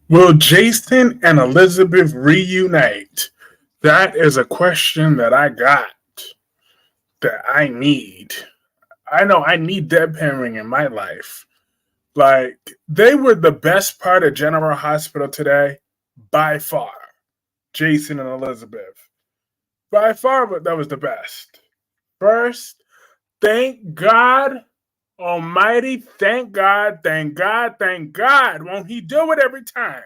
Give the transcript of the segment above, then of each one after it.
Will Jason and Elizabeth reunite? That is a question that I got that I need. I know I need deadpanning in my life. Like, they were the best part of General Hospital today, by far. Jason and Elizabeth. By far, but that was the best. First, thank God Almighty, thank God, thank God, thank God. Won't He do it every time?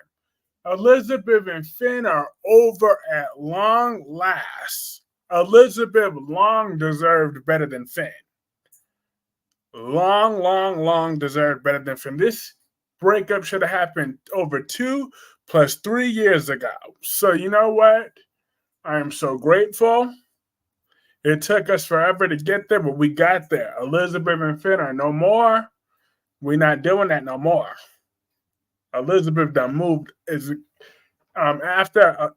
Elizabeth and Finn are over at long last. Elizabeth long deserved better than Finn. Long deserved better than Finn. This breakup should have happened over 2 plus 3 years ago. So, you know what? I am so grateful. It took us forever to get there, but we got there. Elizabeth and Finn are no more. We're not doing that no more. Elizabeth done moved is after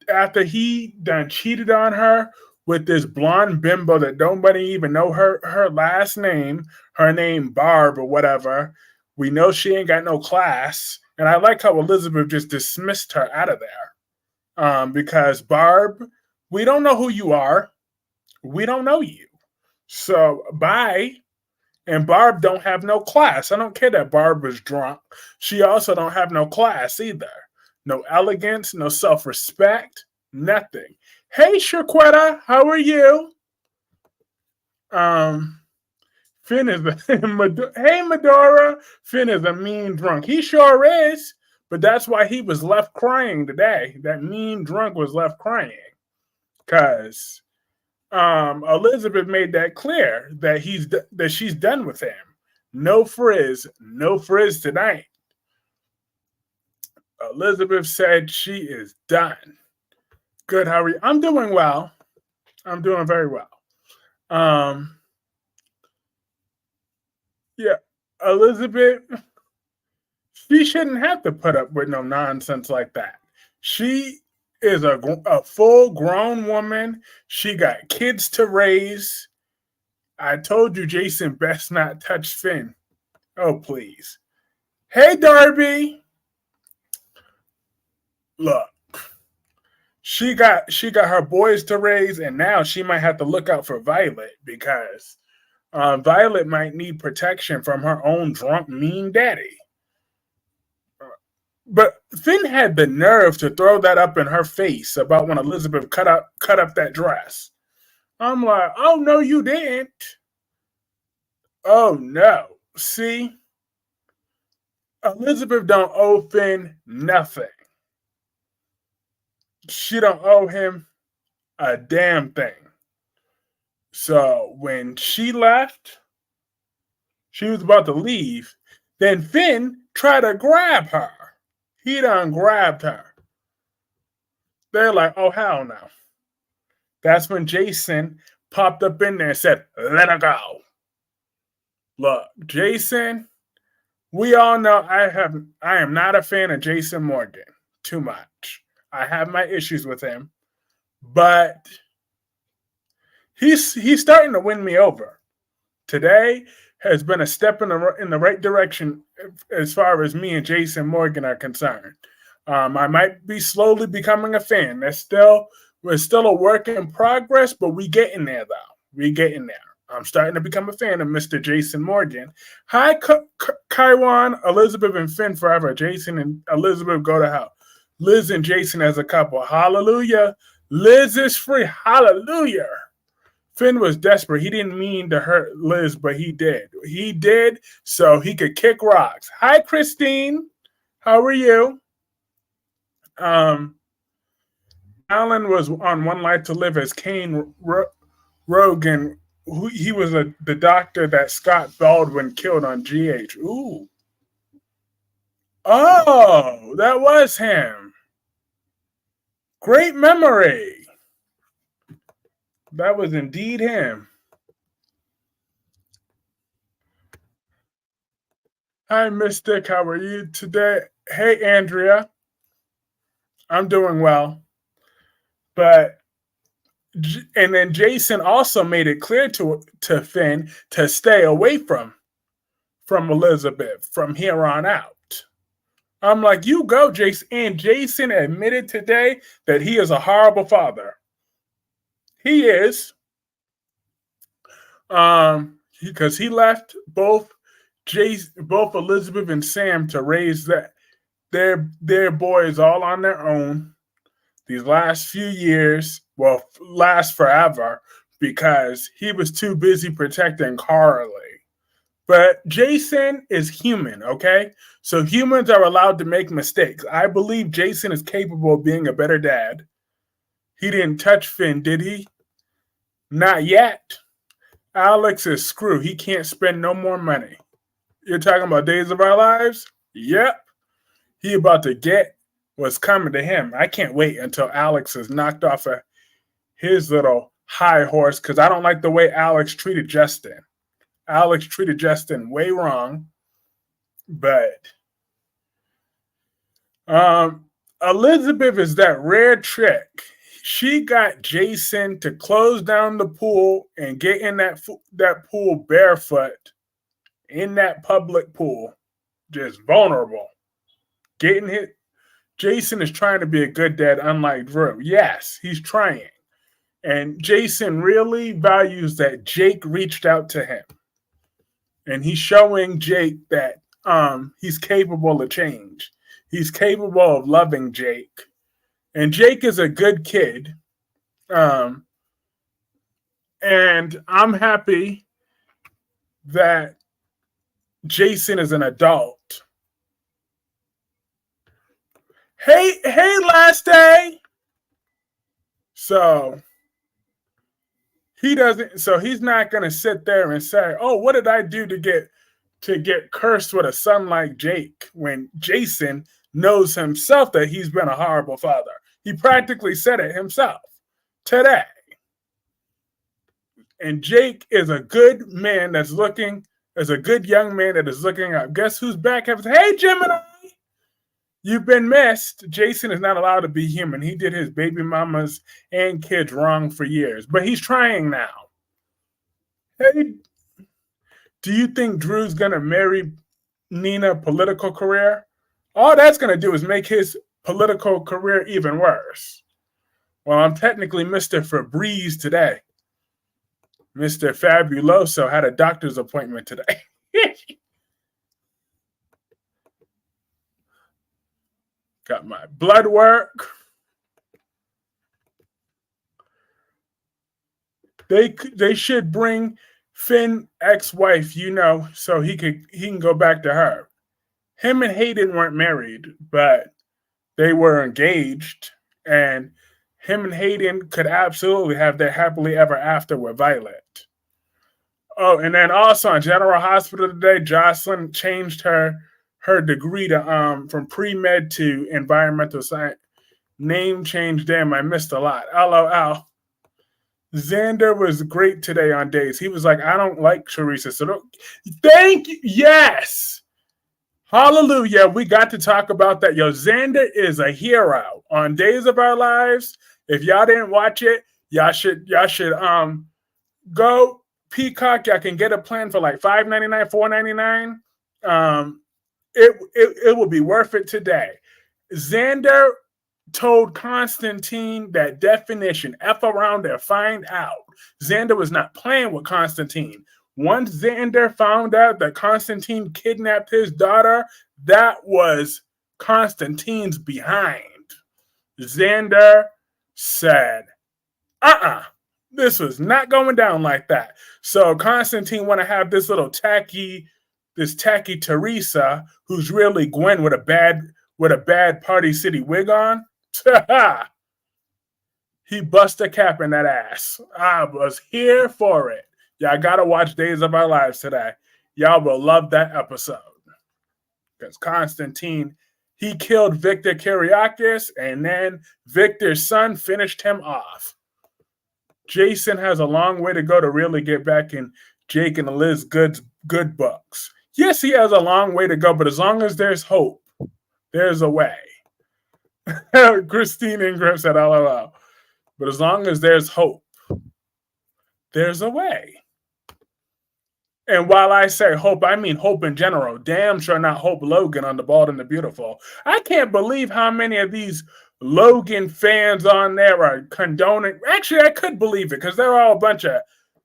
after he done cheated on her with this blonde bimbo that nobody even know her last name, her name Barb or whatever. We know she ain't got no class, and I like how Elizabeth just dismissed her out of there. Because Barb, we don't know who you are. We don't know you. So bye. And Barb don't have no class. I don't care that Barb was drunk. She also don't have no class either. No elegance, no self-respect, nothing. Hey, Shaquetta, how are you? Um, Finn is hey Medora. Finn is a mean drunk. He sure is, but that's why he was left crying today. That mean drunk was left crying because Elizabeth made that clear that she's done with him. No frizz tonight. Elizabeth said she is done. Good, how are you? I'm doing well. I'm doing very well. Um, yeah, Elizabeth, she shouldn't have to put up with no nonsense like that. She is a full grown woman. She got kids to raise. I told you, Jason, best not touch Finn. Oh, please. Hey, Darby. Look, she got her boys to raise, and now she might have to look out for Violet because Violet might need protection from her own drunk, mean daddy. But Finn had the nerve to throw that up in her face about when Elizabeth cut up that dress. I'm like, oh no, you didn't. Oh no. See, Elizabeth don't owe Finn nothing. She don't owe him a damn thing. So when she left, she was about to leave. Then Finn tried to grab her. He done grabbed her. They're like, oh hell no. That's when Jason popped up in there and said, let her go. Look, Jason, we all know I am not a fan of Jason Morgan too much. I have my issues with him, but he's starting to win me over. Today has been a step in the right direction as far as me and Jason Morgan are concerned. I might be slowly becoming a fan. We're still a work in progress, but we getting there though. We getting there. I'm starting to become a fan of Mr. Jason Morgan. Hi, Kaiwan, Elizabeth, and Finn forever. Jason and Elizabeth go to hell. Liz and Jason as a couple. Hallelujah. Liz is free. Hallelujah. Finn was desperate. He didn't mean to hurt Liz, but he did. He did so he could kick rocks. Hi, Christine. How are you? Um, Alan was on One Life to Live as Kane Rogan. He was the doctor that Scott Baldwin killed on GH. Ooh. Oh, that was him. Great memory. That was indeed him. Hi, Mystic. How are you today? Hey, Andrea. I'm doing well. But and then Jason also made it clear to Finn to stay away from Elizabeth from here on out. I'm like, you go, Jason. And Jason admitted today that he is a horrible father. He is. Because he left both Elizabeth and Sam to raise their boys all on their own these last few years. Well, last forever because he was too busy protecting Carly. But Jason is human, okay? So humans are allowed to make mistakes. I believe Jason is capable of being a better dad. He didn't touch Finn, did he? Not yet. Alex is screw. He can't spend no more money. You're talking about Days of Our Lives? Yep. He about to get what's coming to him. I can't wait until Alex is knocked off of his little high horse because I don't like the way Alex treated Justin. Alex treated Justin way wrong. But Elizabeth is that rare trick. She got Jason to close down the pool and get in that pool barefoot in that public pool, just vulnerable. Getting hit. Jason is trying to be a good dad, unlike Drew. Yes, he's trying. And Jason really values that Jake reached out to him. And he's showing Jake that he's capable of change. He's capable of loving Jake. And Jake is a good kid. And I'm happy that Jason is an adult. Hey, last day. So he's not gonna sit there and say, oh, what did I do to get cursed with a son like Jake when Jason knows himself that he's been a horrible father. He practically said it himself today. And Jake is a good man that's looking, as a good young man that is looking up. Guess who's back? Hey, Gemini! You've been missed. Jason is not allowed to be human. He did his baby mamas and kids wrong for years, but he's trying now. Hey, do you think Drew's going to marry Nina political career? All that's going to do is make his political career even worse. Well, I'm technically Mr. Febreze today. Mr. Fabuloso had a doctor's appointment today. Got my blood work. They should bring Finn ex-wife, so he can go back to her. Him and Hayden weren't married, but they were engaged, and him and Hayden could absolutely have their happily ever after with Violet. Oh, and then also on General Hospital today, Jocelyn changed her degree to from pre-med to environmental science. Name change, damn, I missed a lot. LOL. Xander was great today on Days. He was like, I don't like Teresa. So thank you. Yes. Hallelujah. We got to talk about that. Yo, Xander is a hero on Days of Our Lives. If y'all didn't watch it, y'all should go Peacock. Y'all can get a plan for like $5.99, $4.99. It will be worth it today. Xander told Constantine that definition, F around there, find out. Xander was not playing with Constantine. Once Xander found out that Constantine kidnapped his daughter, that was Constantine's behind. Xander said, this was not going down like that. So Constantine want to have this little tacky Teresa, who's really Gwen with a bad Party City wig on. He bust a cap in that ass. I was here for it. Y'all gotta watch Days of Our Lives today. Y'all will love that episode. Because Constantine, he killed Victor Kiriakis, and then Victor's son finished him off. Jason has a long way to go to really get back in Jake and Liz good books. Yes, he has a long way to go, but as long as there's hope, there's a way. Christine Ingram said, LOL. But as long as there's hope, there's a way. And while I say Hope, I mean Hope in general. Damn sure not Hope Logan on The Bald and the Beautiful. I can't believe how many of these Logan fans on there are condoning. Actually, I could believe it because they're all a bunch of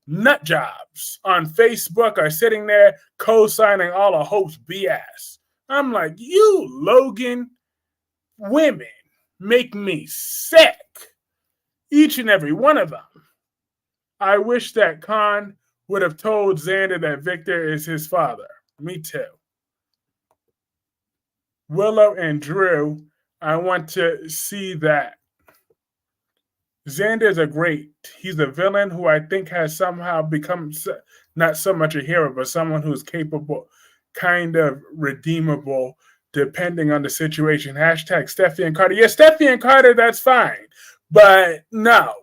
nut jobs on Facebook are sitting there co-signing all of Hope's BS. I'm like, you Logan women make me sick. Each and every one of them. I wish that Khan would have told Xander that Victor is his father. Me too. Willow and Drew, I want to see that. Xander's a great. He's a villain who I think has somehow become not so much a hero, but someone who's capable, kind of redeemable, depending on the situation. Hashtag Steffi and Carter. Yeah, Steffi and Carter, that's fine. But no,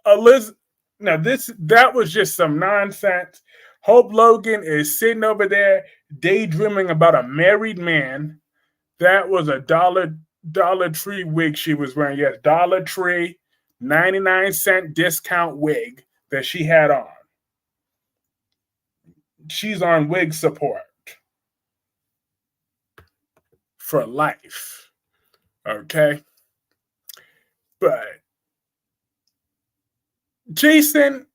Elizabeth. Now that was just some nonsense. Hope Logan is sitting over there daydreaming about a married man. That was a Dollar Tree wig she was wearing. Yes, Dollar Tree, 99-cent discount wig that she had on. She's on wig support for life. Okay? But Jason,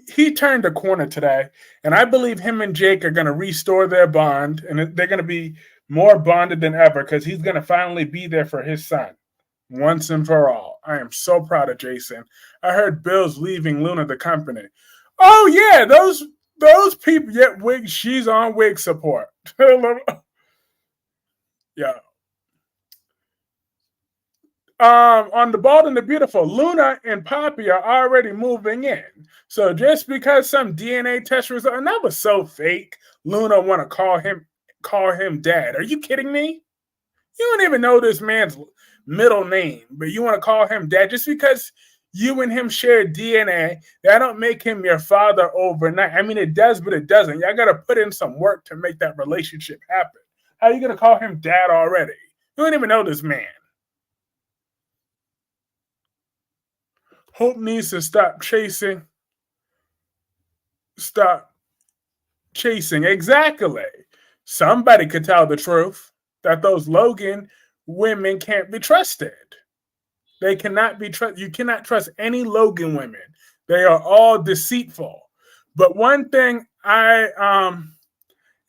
he turned a corner today, and I believe him and Jake are going to restore their bond, and they're going to be more bonded than ever because he's going to finally be there for his son once and for all. I am so proud of Jason. I heard Bill's leaving Luna the company. Oh yeah, those people. Yeah, wig. She's on wig support. Yeah. On The Bald and the Beautiful, Luna and Poppy are already moving in. So just because some DNA test result, and that was so fake, Luna want to call him dad. Are you kidding me? You don't even know this man's middle name, but you want to call him dad just because you and him share DNA. That don't make him your father overnight. I mean, it does, but it doesn't. Y'all got to put in some work to make that relationship happen. How are you going to call him dad already? You don't even know this man. Hope needs to stop chasing. Stop chasing. Exactly. Somebody could tell the truth that those Logan women can't be trusted. They cannot be trusted. You cannot trust any Logan women. They are all deceitful. But one thing I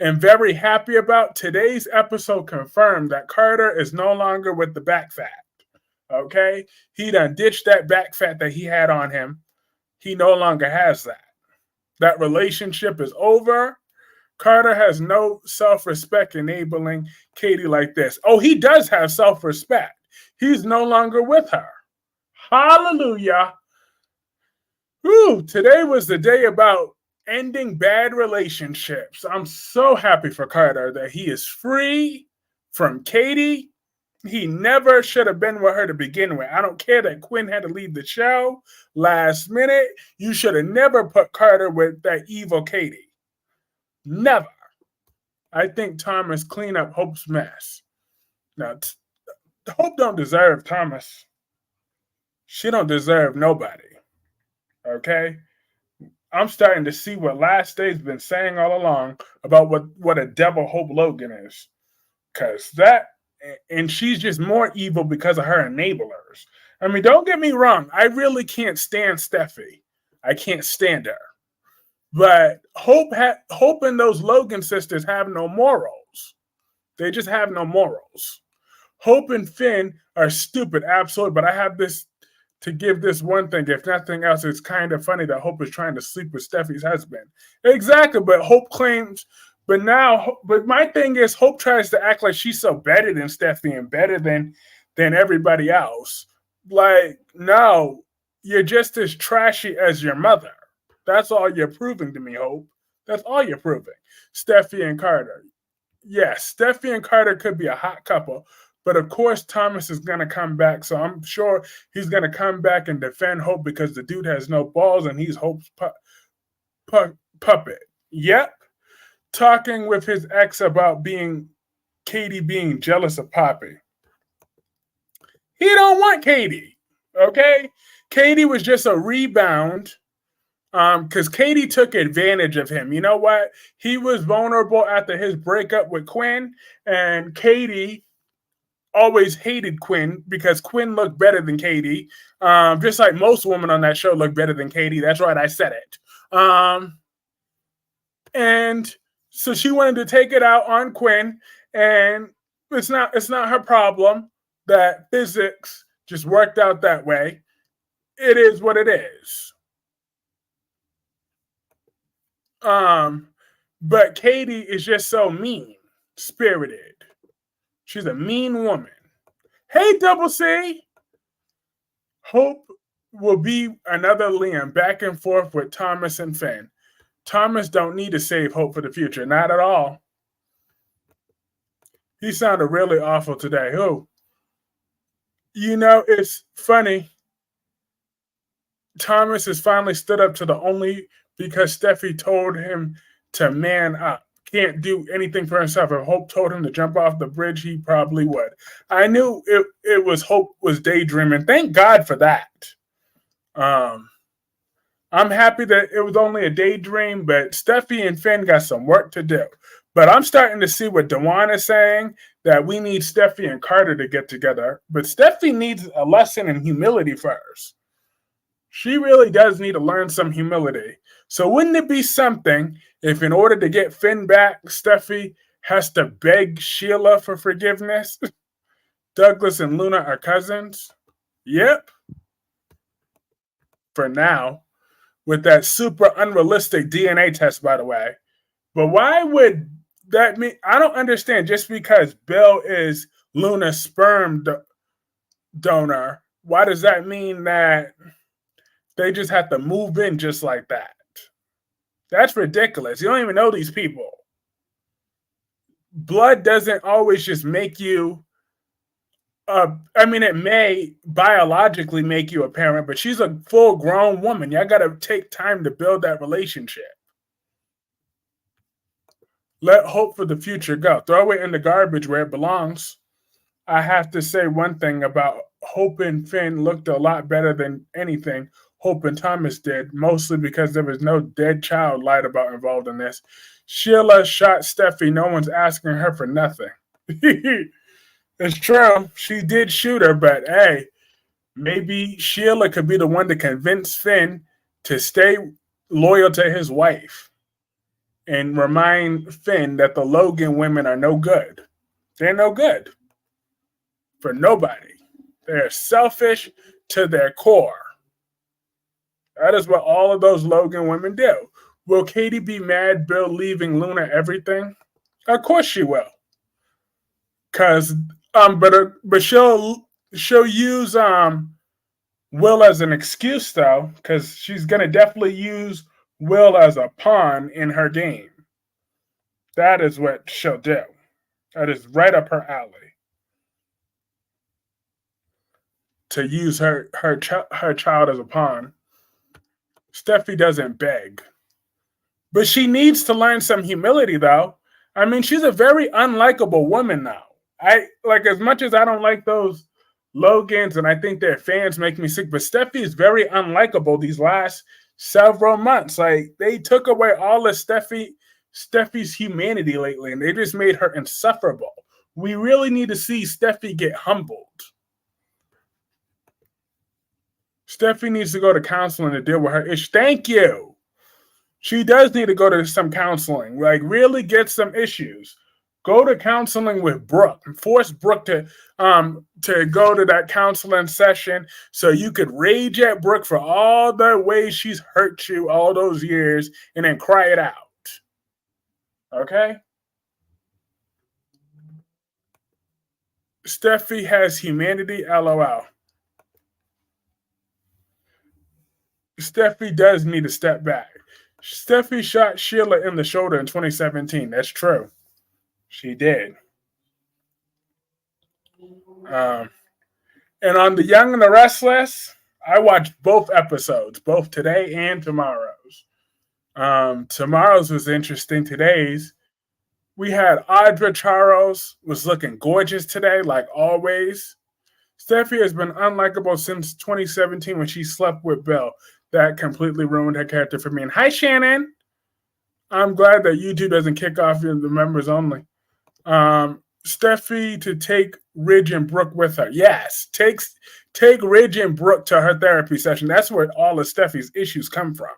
am very happy about, today's episode confirmed that Carter is no longer with the back fat. Okay? He done ditched that back fat that he had on him. He no longer has that. That relationship is over. Carter has no self-respect enabling Katie like this. Oh, he does have self-respect. He's no longer with her. Hallelujah. Ooh, today was the day about ending bad relationships. I'm so happy for Carter that he is free from Katie. He never should have been with her to begin with. I don't care that Quinn had to leave the show last minute. You should have never put Carter with that evil Katie. Never. I think Thomas clean up Hope's mess. Now, Hope don't deserve Thomas. She don't deserve nobody. Okay? I'm starting to see what Last Day's been saying all along about what a devil Hope Logan is. Because and she's just more evil because of her enablers. I mean, don't get me wrong. I really can't stand Steffi. I can't stand her. But Hope and those Logan sisters have no morals. They just have no morals. Hope and Finn are stupid, absolutely. But I have this to give this one thing. If nothing else, it's kind of funny that Hope is trying to sleep with Steffi's husband. Exactly, but Hope claims. But my thing is, Hope tries to act like she's so better than Steffi and better than everybody else. Like, no, you're just as trashy as your mother. That's all you're proving to me, Hope. That's all you're proving. Steffi and Carter. Yes, Steffi and Carter could be a hot couple, but of course Thomas is going to come back, so I'm sure he's going to come back and defend Hope because the dude has no balls and he's Hope's puppet. Yep. Talking with his ex about Katie being jealous of Poppy. He don't want Katie, okay? Katie was just a rebound Because Katie took advantage of him. You know what? He was vulnerable after his breakup with Quinn, and Katie always hated Quinn because Quinn looked better than Katie. Just like most women on that show look better than Katie. That's right, I said it. And so she wanted to take it out on Quinn, and it's not her problem that physics just worked out that way. It is what it is. But Katie is just so mean spirited. She's a mean woman. Hey, Double C. Hope will be another Liam back and forth with Thomas and Finn. Thomas don't need to save Hope for the future. Not at all. He sounded really awful today. Who? You know, it's funny. Thomas has finally stood up to the only because Steffi told him to man up. Can't do anything for himself. If Hope told him to jump off the bridge, he probably would. I knew it was Hope was daydreaming. Thank God for that. I'm happy that it was only a daydream, but Steffi and Finn got some work to do. But I'm starting to see what Dewan is saying, that we need Steffi and Carter to get together. But Steffi needs a lesson in humility first. She really does need to learn some humility. So wouldn't it be something if in order to get Finn back, Steffi has to beg Sheila for forgiveness? Douglas and Luna are cousins? Yep. For now. With that super unrealistic DNA test, by the way. But why would that mean? I don't understand. Just because Bill is Luna's sperm donor, why does that mean that they just have to move in just like that? That's ridiculous. You don't even know these people. Blood doesn't always just make you it may biologically make you a parent, but she's a full-grown woman. Y'all got to take time to build that relationship. Let hope for the future go. Throw it in the garbage where it belongs. I have to say one thing about Hope and Finn looked a lot better than anything Hope and Thomas did, mostly because there was no dead child lied about involved in this. Sheila shot Steffi. No one's asking her for nothing. It's true. She did shoot her, but hey, maybe Sheila could be the one to convince Finn to stay loyal to his wife and remind Finn that the Logan women are no good. They're no good for nobody. They're selfish to their core. That is what all of those Logan women do. Will Katie be mad Bill leaving Luna everything? Of course she will. But she'll use Will as an excuse though, because she's gonna definitely use Will as a pawn in her game. That is what she'll do. That is right up her alley. To use her child as a pawn. Steffi doesn't beg. But she needs to learn some humility though. I mean, she's a very unlikable woman now. As much as I don't like those Logans and I think their fans make me sick, but Steffi is very unlikable these last several months. Like, they took away all of Steffi's humanity lately, and they just made her insufferable. We really need to see Steffi get humbled. Steffi needs to go to counseling to deal with her issue. Thank you. She does need to go to some counseling, really get some issues. Go to counseling with Brooke and force Brooke to go to that counseling session so you could rage at Brooke for all the ways she's hurt you all those years and then cry it out. Okay? Steffi has humanity, LOL. Steffi does need to step back. Steffi shot Sheila in the shoulder in 2017. That's true. She did. And on The Young and the Restless, I watched both episodes, both today and tomorrow's. Tomorrow's was interesting. Today's, we had Audra Charos was looking gorgeous today, like always. Steffi has been unlikable since 2017 when she slept with Bill. That completely ruined her character for me. And hi, Shannon. I'm glad that YouTube doesn't kick off the members only. Steffi to take Ridge and Brooke with her. Yes, take Ridge and Brooke to her therapy session. That's where all of Steffi's issues come from.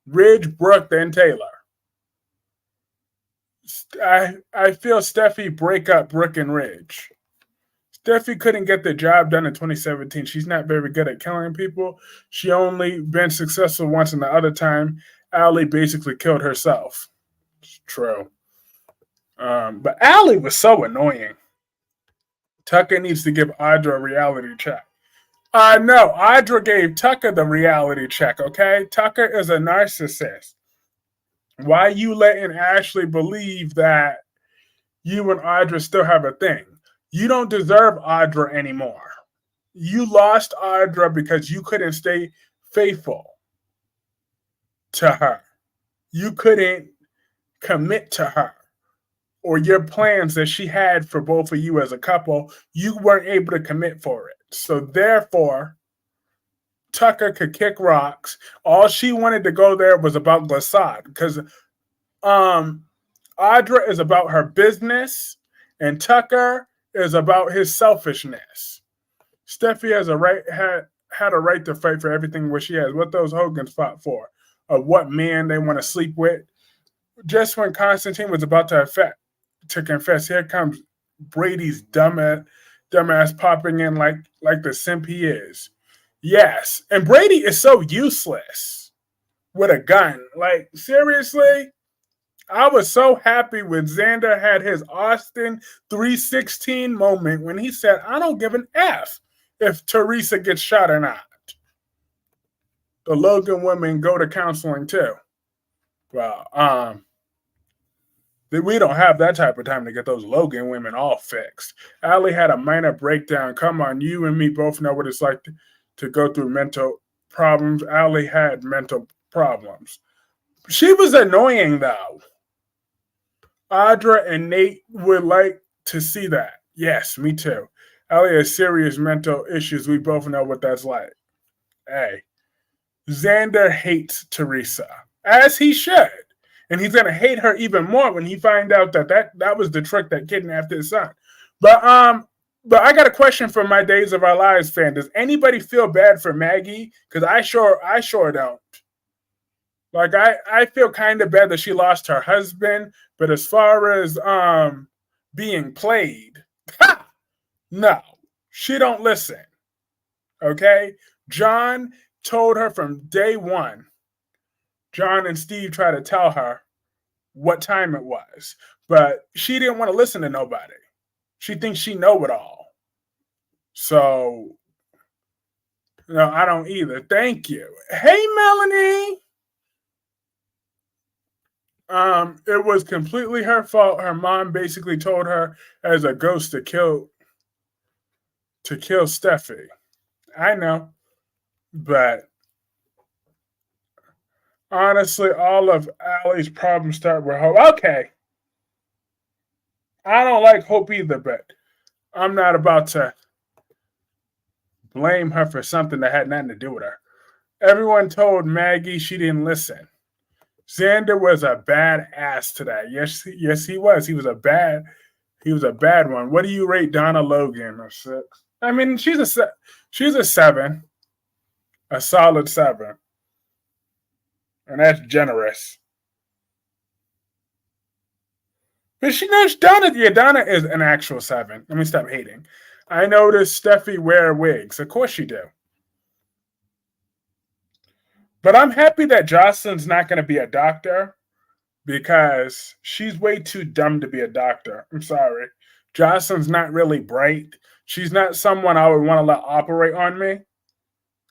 Ridge, Brooke, then Taylor. I feel Steffi break up Brooke and Ridge. Steffi couldn't get the job done in 2017. She's not very good at killing people. She only been successful once, and the other time, Allie basically killed herself. It's true. But Allie was so annoying. Tucker needs to give Audra a reality check. No, Audra gave Tucker the reality check, okay? Tucker is a narcissist. Why are you letting Ashley believe that you and Audra still have a thing? You don't deserve Audra anymore. You lost Audra because you couldn't stay faithful to her. You couldn't commit to her. Or your plans that she had for both of you as a couple, you weren't able to commit for it. So therefore, Tucker could kick rocks. All she wanted to go there was about Glissade because Audra is about her business and Tucker is about his selfishness. Steffi has had a right to fight for everything what she has. What those Hogans fought for, of what man they want to sleep with. Just when Constantine was about to confess, here comes Brady's dumbass popping in like the simp he is. Yes, and Brady is so useless with a gun. Like, seriously? I was so happy when Xander had his Austin 316 moment when he said, I don't give an F if Teresa gets shot or not. The Logan women go to counseling too. Well, we don't have that type of time to get those Logan women all fixed. Allie had a minor breakdown. Come on, you and me both know what it's like to go through mental problems. Allie had mental problems. She was annoying, though. Audra and Nate would like to see that. Yes, me too. Allie has serious mental issues. We both know what that's like. Hey, Xander hates Teresa, as he should. And he's going to hate her even more when he finds out that was the trick that kidnapped his son. But I got a question for my Days of Our Lives fan. Does anybody feel bad for Maggie? Because I sure don't. Like, I feel kind of bad that she lost her husband, but as far as being played, no, she don't listen. Okay? John told her from day one. John and Steve tried to tell her what time it was, but she didn't want to listen to nobody. She thinks she know it all. So, no, I don't either. Thank you. Hey, Melanie. It was completely her fault. Her mom basically told her as a ghost to kill Steffi. I know, but honestly, all of Allie's problems start with Hope. Okay. I don't like Hope either, but I'm not about to blame her for something that had nothing to do with her. Everyone told Maggie she didn't listen. Xander was a bad ass today. Yes, he was. He was a bad one. What do you rate Donna Logan? A 6? I mean, she's a 7, a solid 7, and that's generous. But she knows Donna. Yeah, Donna is an actual 7. Let me stop hating. I noticed Steffi wear wigs. Of course she do. But I'm happy that Jocelyn's not going to be a doctor because she's way too dumb to be a doctor. I'm sorry. Jocelyn's not really bright. She's not someone I would want to let operate on me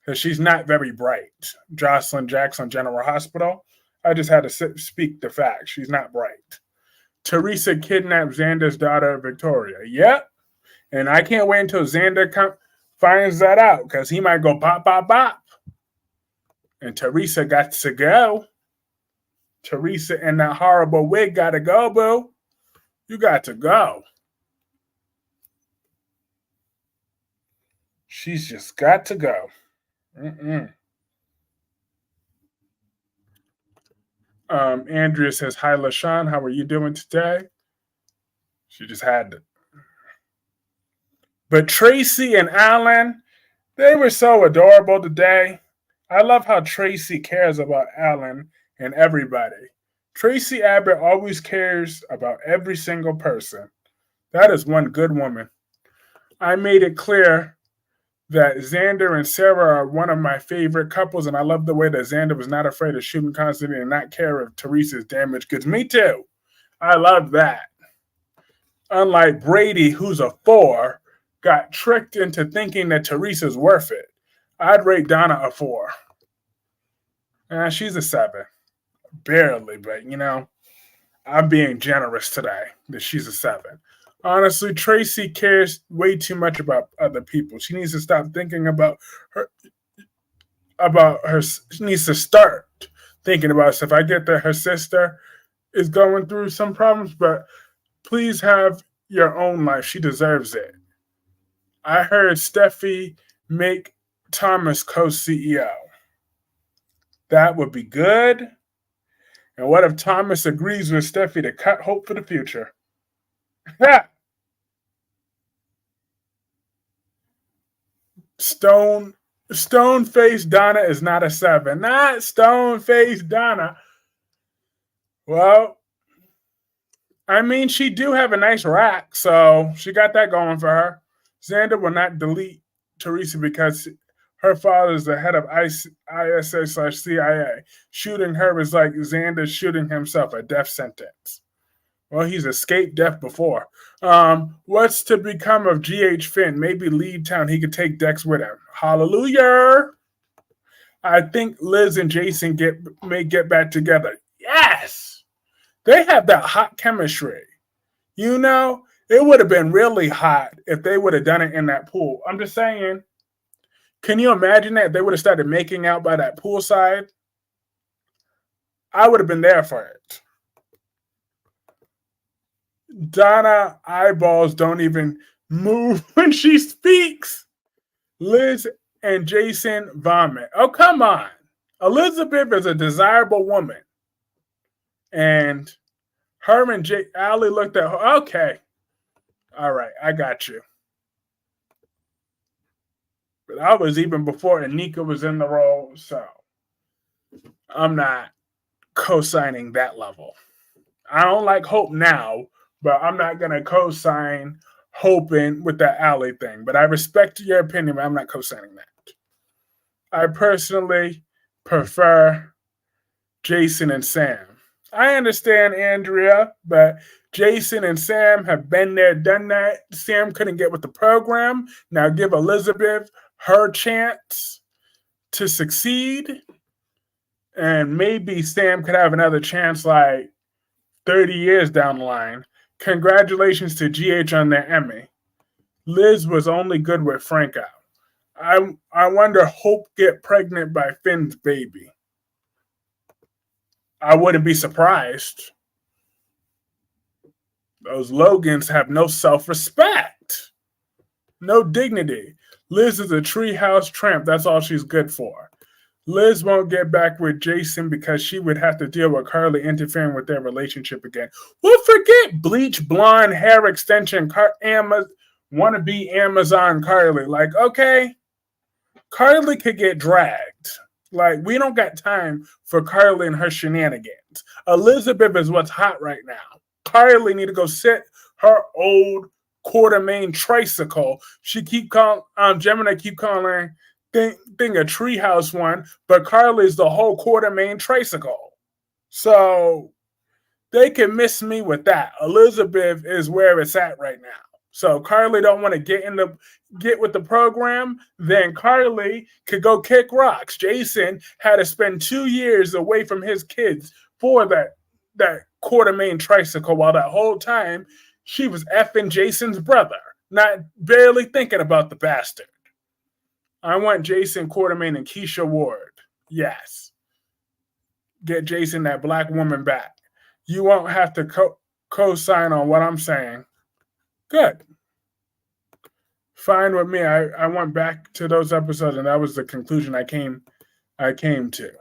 because she's not very bright. Jocelyn Jackson General Hospital. I just had to speak the facts. She's not bright. Teresa kidnapped Xander's daughter, Victoria. Yep. And I can't wait until Xander finds that out because he might go bop, bop, bop. And Teresa got to go. Teresa and that horrible wig got to go, boo. You got to go. She's just got to go. Andrea says, hi, LaShawn. How are you doing today? She just had to. But Tracy and Alan, they were so adorable today. I love how Tracy cares about Alan and everybody. Tracy Abbott always cares about every single person. That is one good woman. I made it clear that Xander and Sarah are one of my favorite couples, and I love the way that Xander was not afraid of shooting constantly and not care if Teresa's damaged goods. Me too. I love that. Unlike Brady, who's a 4, got tricked into thinking that Teresa's worth it. I'd rate Donna a 4. She's a 7. Barely, but I'm being generous today that she's a 7. Honestly, Tracy cares way too much about other people. She needs to stop thinking about her. She needs to start thinking about stuff. I get that her sister is going through some problems, but please have your own life. She deserves it. I heard Steffi make Thomas co-CEO. That would be good. And what if Thomas agrees with Steffi to cut hope for the future? Stone face Donna is not a 7. Not stone face Donna. Well, I mean, she do have a nice rack, so she got that going for her. Xander will not delete Teresa because her father is the head of ISA/CIA. Shooting her is like Xander shooting himself, a death sentence. Well, he's escaped death before. What's to become of G.H. Finn? Maybe leave town. He could take Dex with him. Hallelujah. I think Liz and Jason may get back together. Yes. They have that hot chemistry. It would have been really hot if they would have done it in that pool. I'm just saying. Can you imagine that? If they would have started making out by that poolside? I would have been there for it. Donna eyeballs don't even move when she speaks. Liz and Jason vomit. Oh, come on. Elizabeth is a desirable woman. And her and Allie looked at her. Okay. All right, I got you. But that was even before Anika was in the role, so I'm not co-signing that level. I don't like Hope now, but I'm not going to co-sign Hoping with that Allie thing. But I respect your opinion, but I'm not co-signing that. I personally prefer Jason and Sam. I understand Andrea, but Jason and Sam have been there, done that. Sam couldn't get with the program. Now give Elizabeth her chance to succeed. And maybe Sam could have another chance like 30 years down the line. Congratulations to GH on their Emmy. Liz was only good with Franco. I wonder Hope get pregnant by Finn's baby. I wouldn't be surprised. Those Logans have no self-respect, no dignity. Liz is a treehouse tramp. That's all she's good for. Liz won't get back with Jason because she would have to deal with Carly interfering with their relationship again. Well, forget bleach, blonde, hair extension, wannabe Amazon Carly. Like, okay, Carly could get dragged. Like, we don't got time for Carly and her shenanigans. Elizabeth is what's hot right now. Carly need to go sit her old Quartermain tricycle. She keep calling, Gemini keep calling thing a treehouse one, but Carly's the whole Quartermain tricycle. So they can miss me with that. Elizabeth is where it's at right now. So Carly don't want to get with the program, then Carly could go kick rocks. Jason had to spend 2 years away from his kids for that Quartermain tricycle, while that whole time she was effing Jason's brother, not barely thinking about the bastard. I want Jason Quartermain and Keisha Ward. Yes. Get Jason that black woman back. You won't have to co-sign on what I'm saying. Good. Fine with me. I went back to those episodes, and that was the conclusion I came to.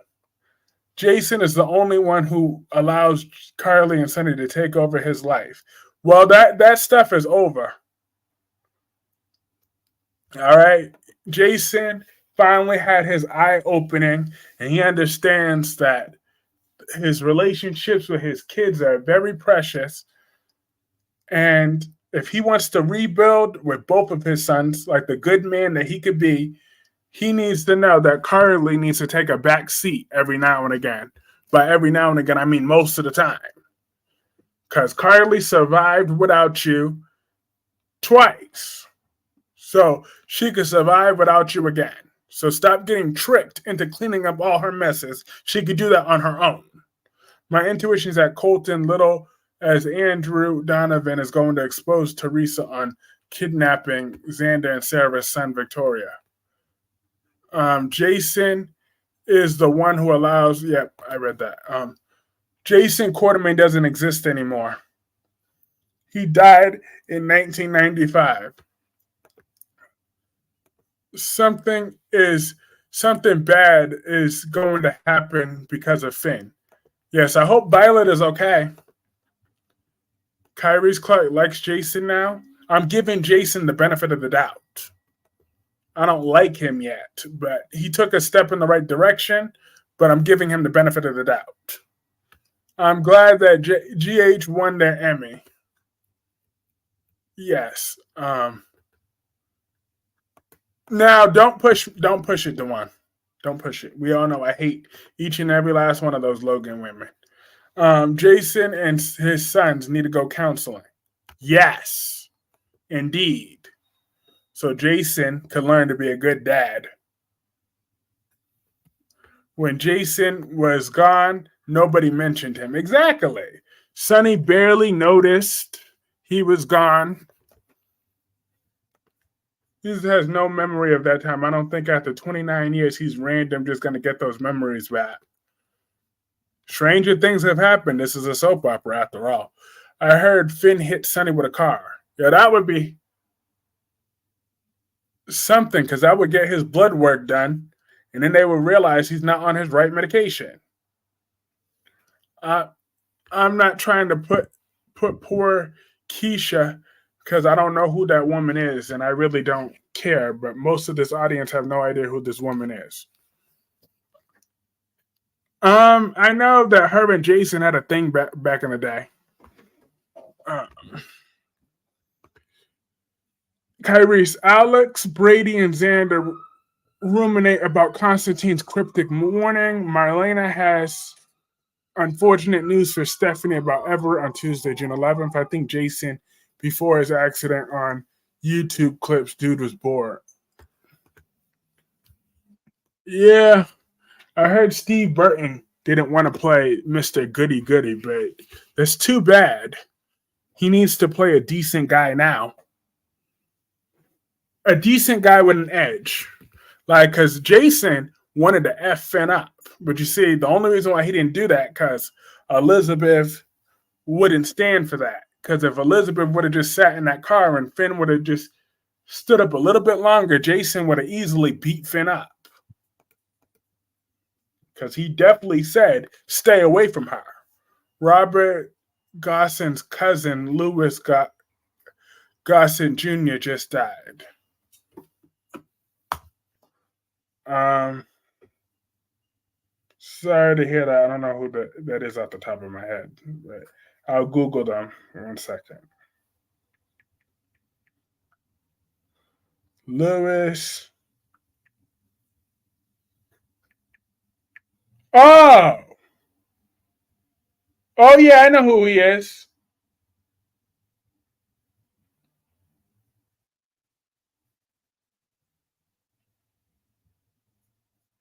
Jason is the only one who allows Carly and Sonny to take over his life. Well, that stuff is over. All right. Jason finally had his eye opening and he understands that his relationships with his kids are very precious. And if he wants to rebuild with both of his sons, like the good man that he could be, he needs to know that Carly needs to take a back seat every now and again. By every now and again, I mean most of the time. Because Carly survived without you twice. So she could survive without you again. So stop getting tricked into cleaning up all her messes. She could do that on her own. My intuition is that Colton Little, as Andrew Donovan, is going to expose Teresa on kidnapping Xander and Sarah's son, Victoria. Jason is the one who allows. Yep, I read that. Jason Quartermain doesn't exist anymore. He died in 1995. Something bad is going to happen because of Finn. Yes, I hope Violet is okay. Kyrie's Clark likes Jason now. I'm giving Jason the benefit of the doubt. I don't like him yet, but he took a step in the right direction, but I'm giving him the benefit of the doubt. I'm glad that GH won their Emmy. Yes. Now don't push it to one. Don't push it. We all know I hate each and every last one of those Logan women. Jason and his sons need to go counseling. Yes, indeed. So Jason can learn to be a good dad. When Jason was gone, nobody mentioned him. Exactly. Sonny barely noticed he was gone. He has no memory of that time. I don't think after 29 years he's random just going to get those memories back. Stranger things have happened. This is a soap opera after all. I heard Finn hit Sonny with a car. Yeah, that would be something because that would get his blood work done. And then they would realize he's not on his right medication. I'm not trying to put poor Keisha because I don't know who that woman is, and I really don't care. But most of this audience have no idea who this woman is. I know that her and Jason had a thing back in the day. Kyrie's Alex, Brady, and Xander ruminate about Constantine's cryptic warning. Marlena has unfortunate news for Stephanie about Everett on Tuesday, June 11th. I think Jason, before his accident on YouTube clips, dude was bored. Yeah, I heard Steve Burton didn't want to play Mr. Goody Goody, but that's too bad. He needs to play a decent guy now. A decent guy with an edge. Like, because Jason wanted to F Finn up. But you see, the only reason why he didn't do that, because Elizabeth wouldn't stand for that. Because if Elizabeth would have just sat in that car and Finn would have just stood up a little bit longer, Jason would have easily beat Finn up. Because he definitely said, stay away from her. Robert Gosson's cousin, Lewis Gosson Jr., just died. Sorry to hear that. I don't know who that is off the top of my head, but I'll Google them in 1 second. Lewis. Oh! Oh, yeah, I know who he is.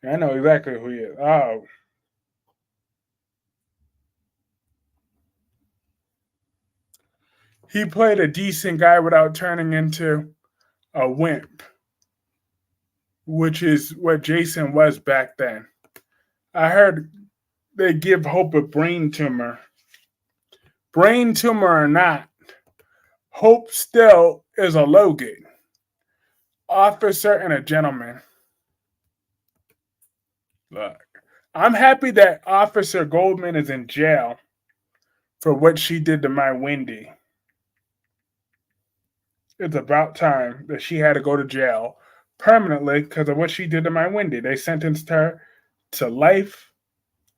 I know exactly who he is. Oh. He played a decent guy without turning into a wimp, which is what Jason was back then. I heard they give Hope a brain tumor. Brain tumor or not, Hope still is a Logan. Officer and a gentleman. Look, I'm happy that Officer Goldman is in jail for what she did to my Wendy. It's about time that she had to go to jail permanently because of what she did to my Wendy. They sentenced her to life.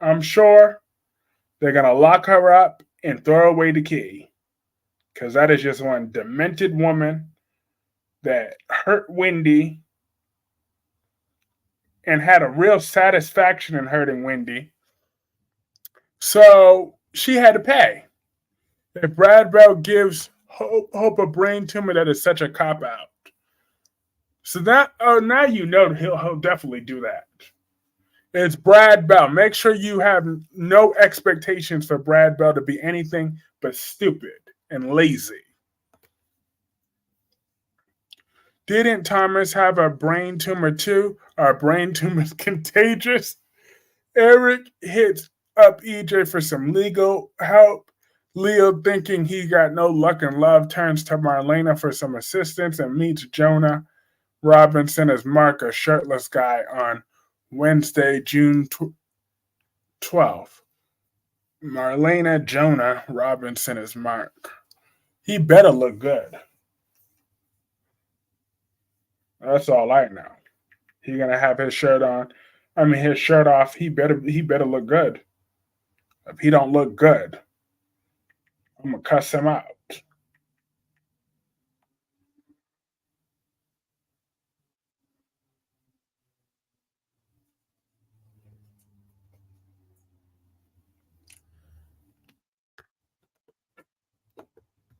I'm sure they're going to lock her up and throw away the key because that is just one demented woman that hurt Wendy and had a real satisfaction in hurting Wendy. So she had to pay. If Brad Bell gives Hope a brain tumor, that is such a cop out. So now you know he'll definitely do that. It's Brad Bell. Make sure you have no expectations for Brad Bell to be anything but stupid and lazy. Didn't Thomas have a brain tumor too? Are brain tumors contagious? Eric hits up EJ for some legal help. Leo, thinking he got no luck in love, turns to Marlena for some assistance and meets Jonah Robinson as Mark, a shirtless guy, on Wednesday, June 12th. Marlena Jonah Robinson as Mark. He better look good. That's all I know. He gonna have his shirt on. I mean his shirt off. He better look good. If he don't look good, I'm gonna cuss him out.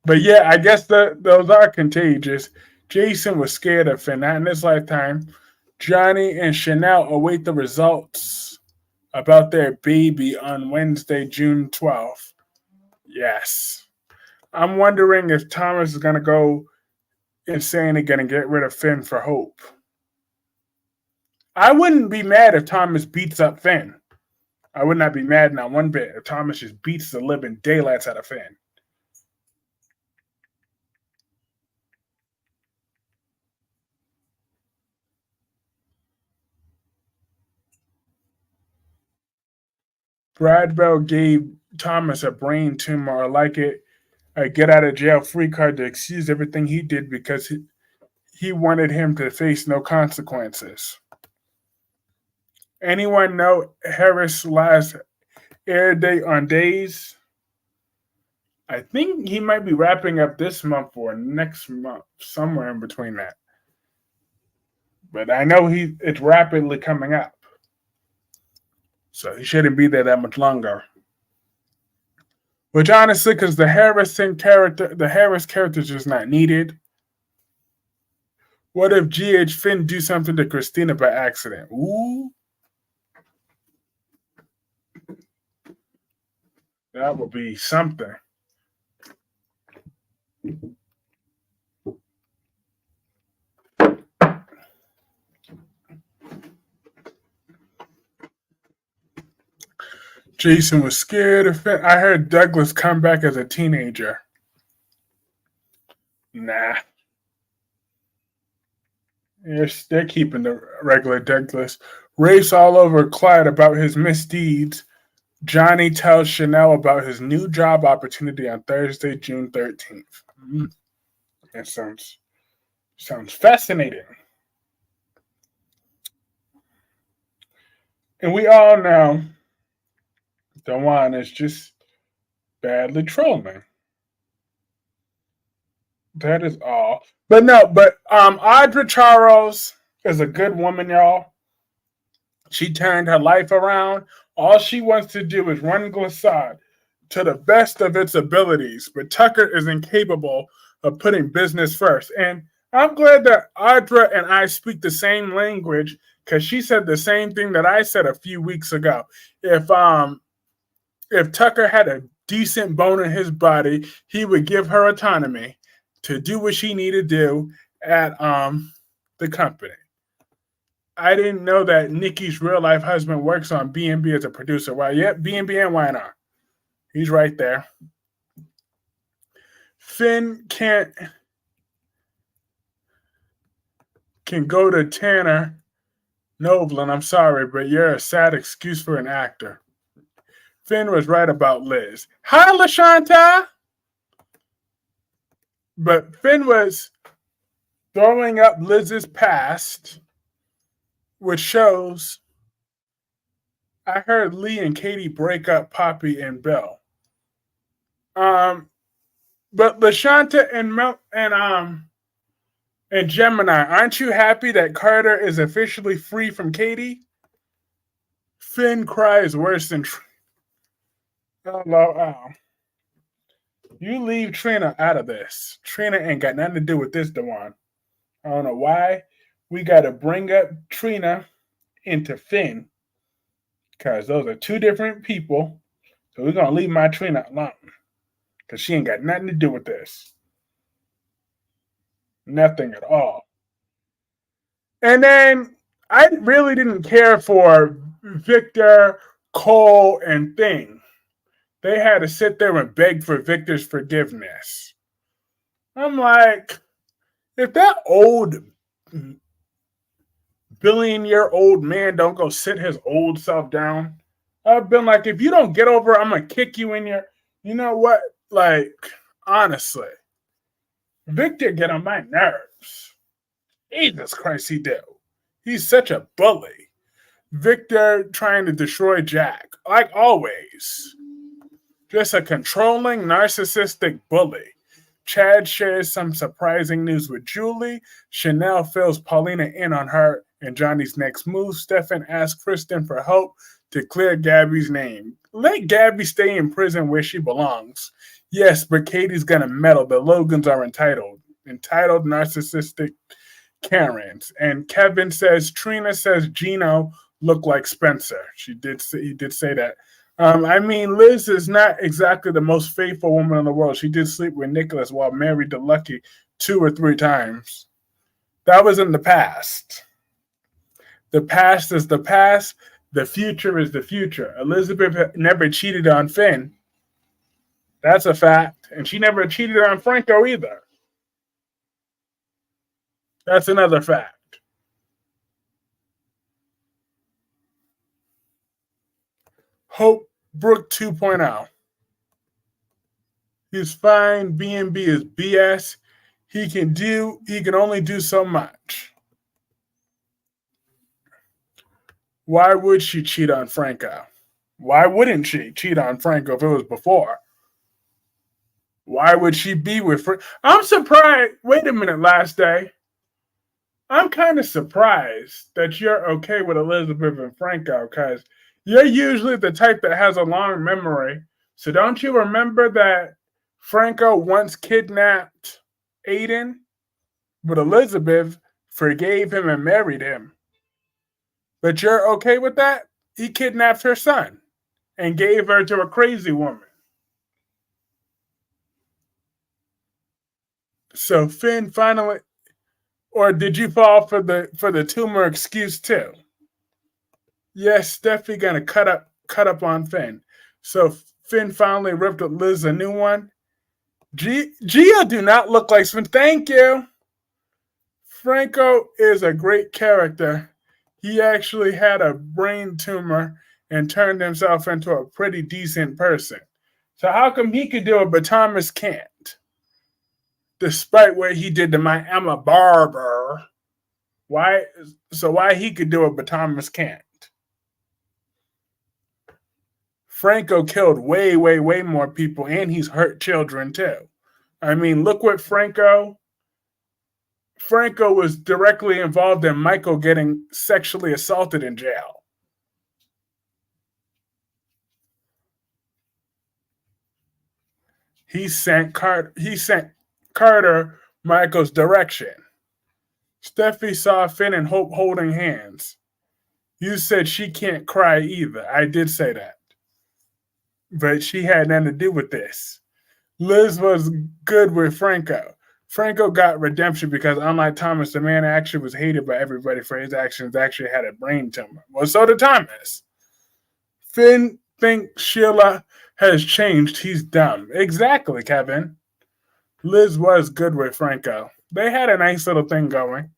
But yeah, I guess those are contagious. Jason was scared of Finn. Not in his lifetime. Johnny and Chanel await the results about their baby on Wednesday, June 12th. Yes. I'm wondering if Thomas is going to go insane again and get rid of Finn for Hope. I wouldn't be mad if Thomas beats up Finn. I would not be mad not one bit if Thomas just beats the living daylights out of Finn. Brad Bell gave Thomas a brain tumor, or like it, a get out of jail free card to excuse everything he did because he wanted him to face no consequences. Anyone know Harris' last air date on Days? I think he might be wrapping up this month or next month, somewhere in between that. But I know it's rapidly coming up. So he shouldn't be there that much longer. Which honestly, because the Harris character is just not needed. What if G.H. Finn do something to Christina by accident? Ooh. That would be something. Jason was scared of Finn. I heard Douglas come back as a teenager. Nah. They're keeping the regular Douglas. Race all over Clyde about his misdeeds. Johnny tells Chanel about his new job opportunity on Thursday, June 13th. That sounds fascinating. And we all know Dewan is just badly trolling. That is all. But no, Audra Charles is a good woman, y'all. She turned her life around. All she wants to do is run Glissade to the best of its abilities. But Tucker is incapable of putting business first. And I'm glad that Audra and I speak the same language because she said the same thing that I said a few weeks ago. If Tucker had a decent bone in his body, he would give her autonomy to do what she needed to do at the company. I didn't know that Nikki's real life husband works on B&B as a producer. Well, yep, B&B and Y&R. He's right there. Finn can go to Tanner Noblin, I'm sorry, but you're a sad excuse for an actor. Finn was right about Liz. Hi, LaShanta! But Finn was throwing up Liz's past, which shows I heard Lee and Katie break up Poppy and Bill. Um, but LaShanta and Gemini, aren't you happy that Carter is officially free from Katie? Finn cries worse than oh. You leave Trina out of this. Trina ain't got nothing to do with this, Dewan. I don't know why we got to bring up Trina into Finn, because those are two different people. So we're gonna leave my Trina alone, because she ain't got nothing to do with this. Nothing at all. And then I really didn't care for Victor, Cole, and Thing. They had to sit there and beg for Victor's forgiveness. I'm like, if that old billion-year-old man don't go sit his old self down, I've been like, if you don't get over it, I'm gonna kick you in your. You know what? Like, honestly, Victor get on my nerves. Jesus Christ, he do. He's such a bully. Victor trying to destroy Jack, like always. Just a controlling, narcissistic bully. Chad shares some surprising news with Julie. Chanel fills Paulina in on her and Johnny's next move. Stefan asks Kristen for help to clear Gabby's name. Let Gabby stay in prison where she belongs. Yes, but Katie's gonna meddle. The Logans are entitled. Entitled narcissistic Karens. And Kevin says, Trina says Gino looked like Spencer. He did say that. I mean, Liz is not exactly the most faithful woman in the world. She did sleep with Nicholas while married to Lucky 2 or 3 times. That was in the past. The past is the past. The future is the future. Elizabeth never cheated on Finn. That's a fact. And she never cheated on Franco either. That's another fact. Hope Brooke 2.0. He's fine. B&B is BS. He can only do so much. Why would she cheat on Franco? Why wouldn't she cheat on Franco if it was before? Why would she be with Franco? I'm surprised. Wait a minute, last day. I'm kind of surprised that you're okay with Elizabeth and Franco, because you're usually the type that has a long memory. So don't you remember that Franco once kidnapped Aiden, but Elizabeth forgave him and married him? But you're okay with that? He kidnapped her son and gave her to a crazy woman. So Finn finally, or did you fall for the tumor excuse too? Yes, Steffi gonna cut up on Finn. So Finn finally ripped up Liz a new one. Gia do not look like Finn. Thank you. Franco is a great character. He actually had a brain tumor and turned himself into a pretty decent person. So how come he could do it, but Thomas can't? Despite what he did to my Emma Barber. Why he could do it, but Thomas can't? Franco killed way, way, way more people, and he's hurt children too. I mean, look what Franco was directly involved in Michael getting sexually assaulted in jail. He sent Carter Michael's direction. Steffi saw Finn and Hope holding hands. You said she can't cry either. I did say that. But she had nothing to do with this. Liz was good with Franco. Franco got redemption because, unlike Thomas, the man actually was hated by everybody for his actions, actually had a brain tumor. Well, so did Thomas. Finn thinks Sheila has changed. He's dumb. Exactly, Kevin. Liz was good with Franco. They had a nice little thing going.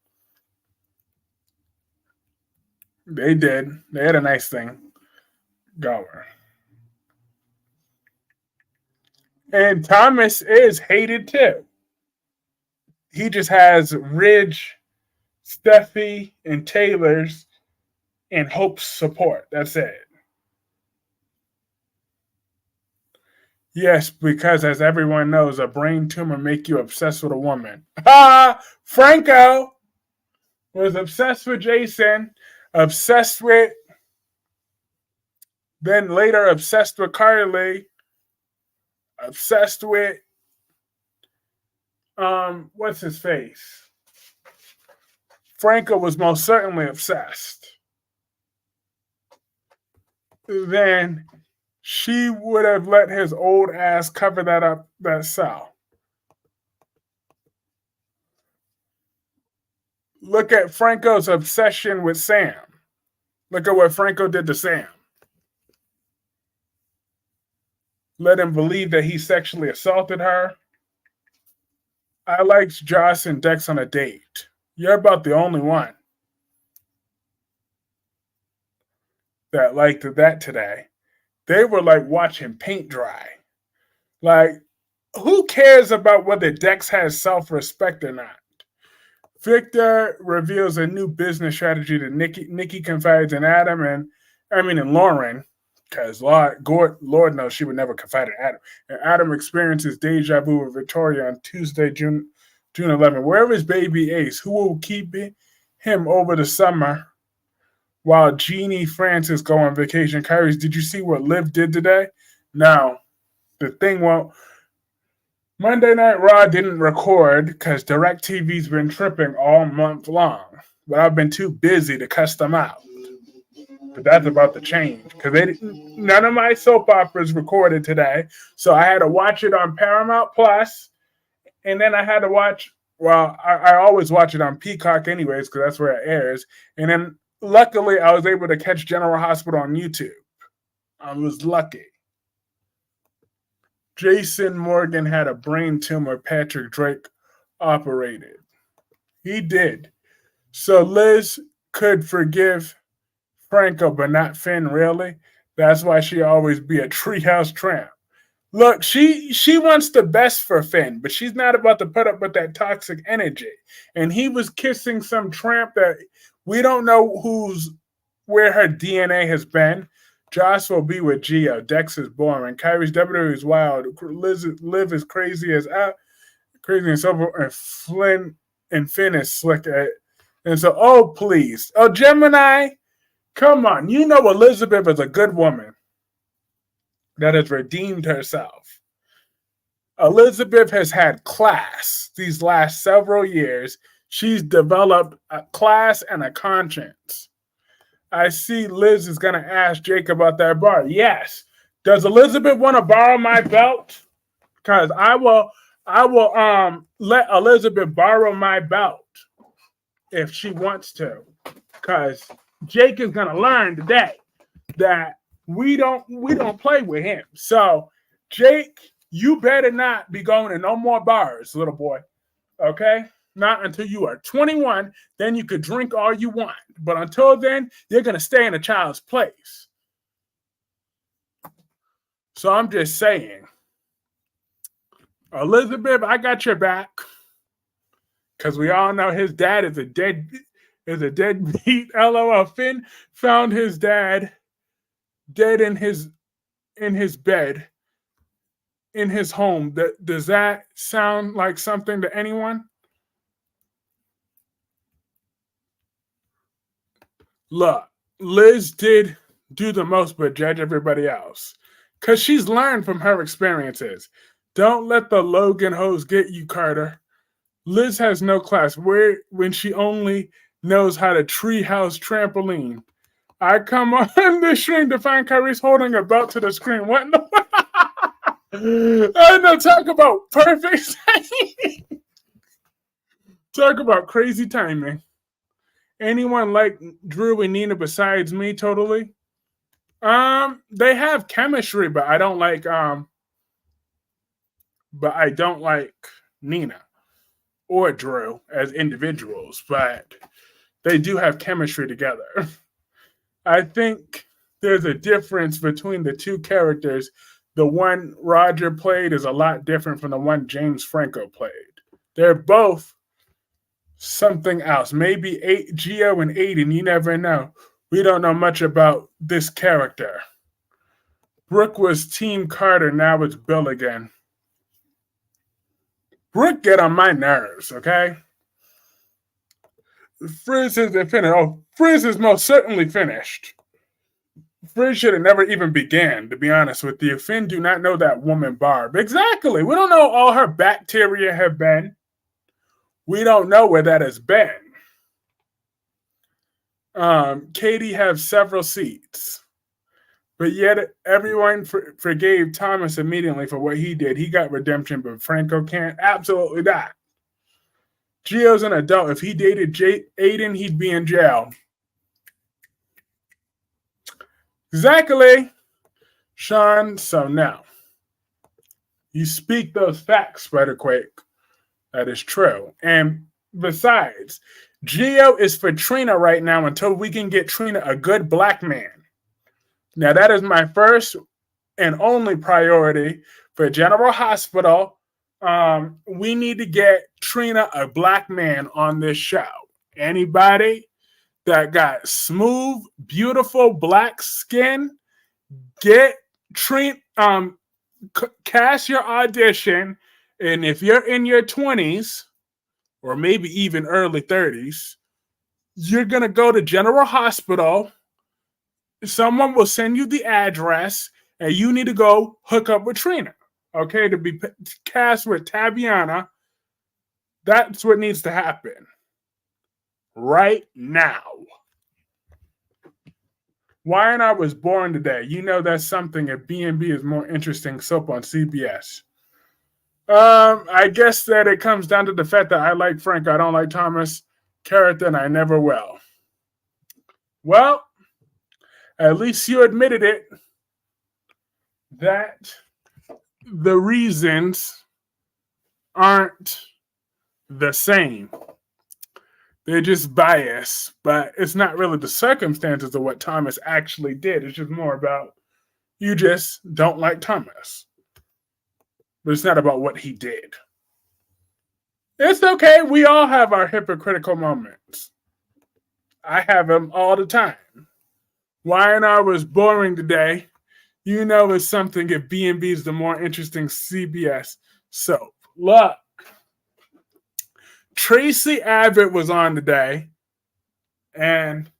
They did. They had a nice thing going. And Thomas is hated too. He just has Ridge, Steffi, and Taylor's and Hope's support. That's it. Yes, because as everyone knows, a brain tumor make you obsessed with a woman. Ah, Franco was obsessed with Jason, obsessed with, then later obsessed with Carly, obsessed with, what's his face? Franco was most certainly obsessed. Then she would have let his old ass cover that up, that cell. Look at Franco's obsession with Sam. Look at what Franco did to Sam. Let him believe that he sexually assaulted her. I liked Joss and Dex on a date. You're about the only one that liked that today. They were like watching paint dry. Like, who cares about whether Dex has self-respect or not? Victor reveals a new business strategy to Nikki. Nikki confides in Adam and Lauren, because Lord knows she would never confide in Adam. And Adam experiences deja vu with Victoria on Tuesday, June 11. Where is baby Ace? Who will keep him over the summer while Jeannie Francis go on vacation? Kyrie, did you see what Liv did today? No. The thing won't. Monday Night Raw didn't record because DirecTV's been tripping all month long. But I've been too busy to cuss them out. But that's about to change because none of my soap operas recorded today. So I had to watch it on Paramount Plus, and then I had to watch. Well, I always watch it on Peacock anyways because that's where it airs. And then luckily I was able to catch General Hospital on YouTube. I was lucky. Jason Morgan had a brain tumor Patrick Drake operated. He did. So Liz could forgive Franco, but not Finn, really. That's why she always be a treehouse tramp. Look, she wants the best for Finn, but she's not about to put up with that toxic energy. And he was kissing some tramp that we don't know where her DNA has been. Joss will be with Gio. Dex is boring. Kyrie's WWE is wild. Liv is crazy as crazy and so and Flynn and Finn is slick at. And so, oh please, oh Gemini, come on. You know Elizabeth is a good woman that has redeemed herself. Elizabeth has had class these last several years. She's developed a class and a conscience. I see Liz is going to ask Jake about that bar. Yes. Does Elizabeth want to borrow my belt? Because I will let Elizabeth borrow my belt if she wants to. Because Jake is going to learn today that we don't play with him. So, Jake, you better not be going to no more bars, little boy. Okay? Not until you are 21, then you could drink all you want. But until then, you're going to stay in a child's place. So I'm just saying, Elizabeth, I got your back. Because we all know his dad is a deadbeat. LOL. Finn found his dad dead in his bed in his home. Does that sound like something to anyone? Look, Liz did do the most but judge everybody else. Because she's learned from her experiences. Don't let the Logan hose get you, Carter. Liz has no class when she only knows how to treehouse trampoline. I come on this stream to find Kyrie's holding a belt to the screen. What in the I know, talk about perfect timing. Talk about crazy timing. Anyone like Drew and Nina besides me? Totally. They have chemistry, but I don't like Nina or Drew as individuals, but they do have chemistry together. I think there's a difference between the two characters. The one Roger played is a lot different from the one James Franco played. They're both something else. Maybe Geo and Aiden, you never know. We don't know much about this character. Brooke was Team Carter, now it's Bill again. Brooke get on my nerves, okay? Frizz isn't finished. Oh, Frizz is most certainly finished. Frizz should have never even began, to be honest with you. Finn do not know that woman Barb. Exactly. We don't know all her bacteria have been. We don't know where that has been. Katie has several seats. But yet everyone forgave Thomas immediately for what he did. He got redemption, but Franco can't. Absolutely not. Gio's an adult. If he dated Aiden, he'd be in jail. Exactly, Sean. So now, you speak those facts, Spiderquake. That is true. And besides, Gio is for Trina right now until we can get Trina a good black man. Now, that is my first and only priority for General Hospital. We need to get Trina a black man on this show. Anybody that got smooth, beautiful black skin, get Trina. Cast your audition, and if you're in your 20s or maybe even early 30s, you're gonna go to General Hospital. Someone will send you the address, and you need to go hook up with Trina, okay, to be cast with Tabiana. That's what needs to happen right now. Why and I was born today. You know that's something. If B&B is more interesting soap on CBS. I guess that it comes down to the fact that I like Frank. I don't like Thomas character, and I never will. Well, at least you admitted it. That the reasons aren't the same. They're just biased, but it's not really the circumstances of what Thomas actually did. It's just more about you just don't like Thomas. But it's not about what he did. It's okay. We all have our hypocritical moments. I have them all the time. Why and I was boring today. You know it's something if B&B is the more interesting CBS soap. Look, Tracy Abbott was on today, and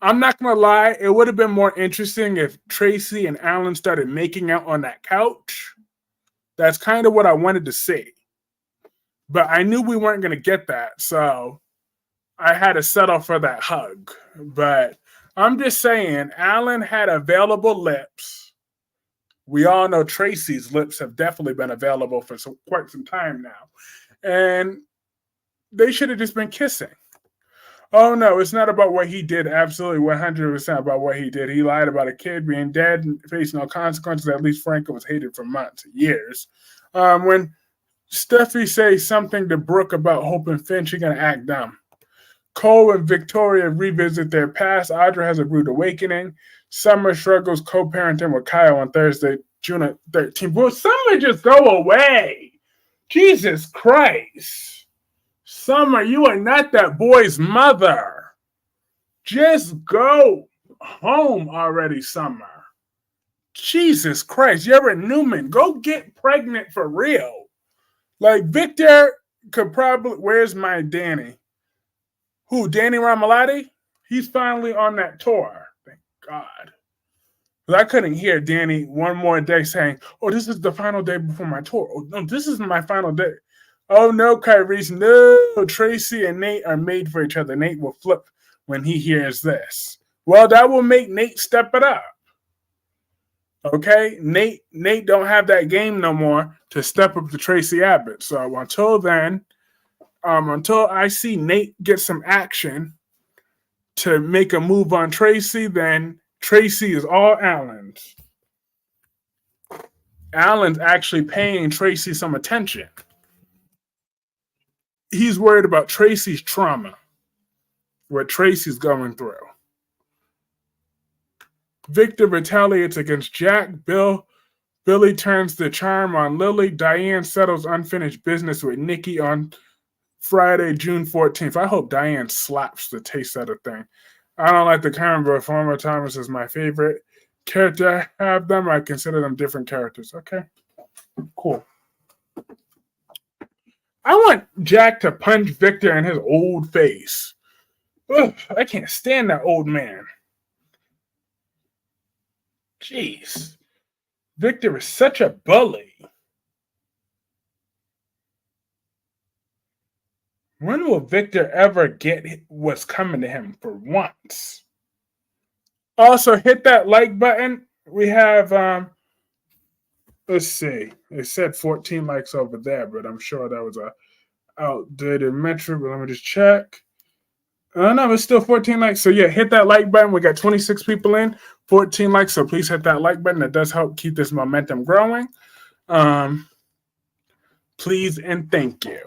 I'm not going to lie, it would have been more interesting if Tracy and Alan started making out on that couch. That's kind of what I wanted to see. But I knew we weren't going to get that, so I had to settle for that hug. But I'm just saying, Alan had available lips. We all know Tracy's lips have definitely been available for quite some time now. And they should have just been kissing. Oh, no, it's not about what he did. Absolutely 100% about what he did. He lied about a kid being dead and facing no consequences. At least Franco was hated for months, years. When Steffi says something to Brooke about Hope and Finn, she's going to act dumb. Cole and Victoria revisit their past. Audra has a rude awakening. Summer struggles co-parenting with Kyle on Thursday, June 13th. Will Summer just go away? Jesus Christ. Summer, you are not that boy's mother. Just go home already, Summer. Jesus Christ, you're a Newman. Go get pregnant for real. Like, Victor could probably... Where's my Danny? Who, Danny Ramalotti? He's finally on that tour. Thank God. Because I couldn't hear Danny one more day saying, oh, this is the final day before my tour. Oh, no, this isn't my final day. Oh, no, Kyrie's. No, Tracy and Nate are made for each other. Nate will flip when he hears this. Well, that will make Nate step it up. Okay? Nate don't have that game no more to step up to Tracy Abbott. So until then, until I see Nate get some action to make a move on Tracy, then Tracy is all Alan's. Alan's actually paying Tracy some attention. He's worried about Tracy's trauma, what Tracy's going through. Victor retaliates against Jack. Billy turns the charm on Lily. Diane settles unfinished business with Nikki on Friday, June 14th. I hope Diane slaps the taste out of thing. I don't like the Karen, but Former Thomas is my favorite character. I have them. I consider them different characters. Okay, cool. I want Jack to punch Victor in his old face. Ugh, I can't stand that old man. Jeez. Victor is such a bully. When will Victor ever get what's coming to him for once? Also, hit that like button. We have, let's see. It said 14 likes over there, but I'm sure that was a outdated metric. But let me just check. No, it's still 14 likes. So yeah, hit that like button. We got 26 people in, 14 likes. So please hit that like button. That does help keep this momentum growing. Please and thank you.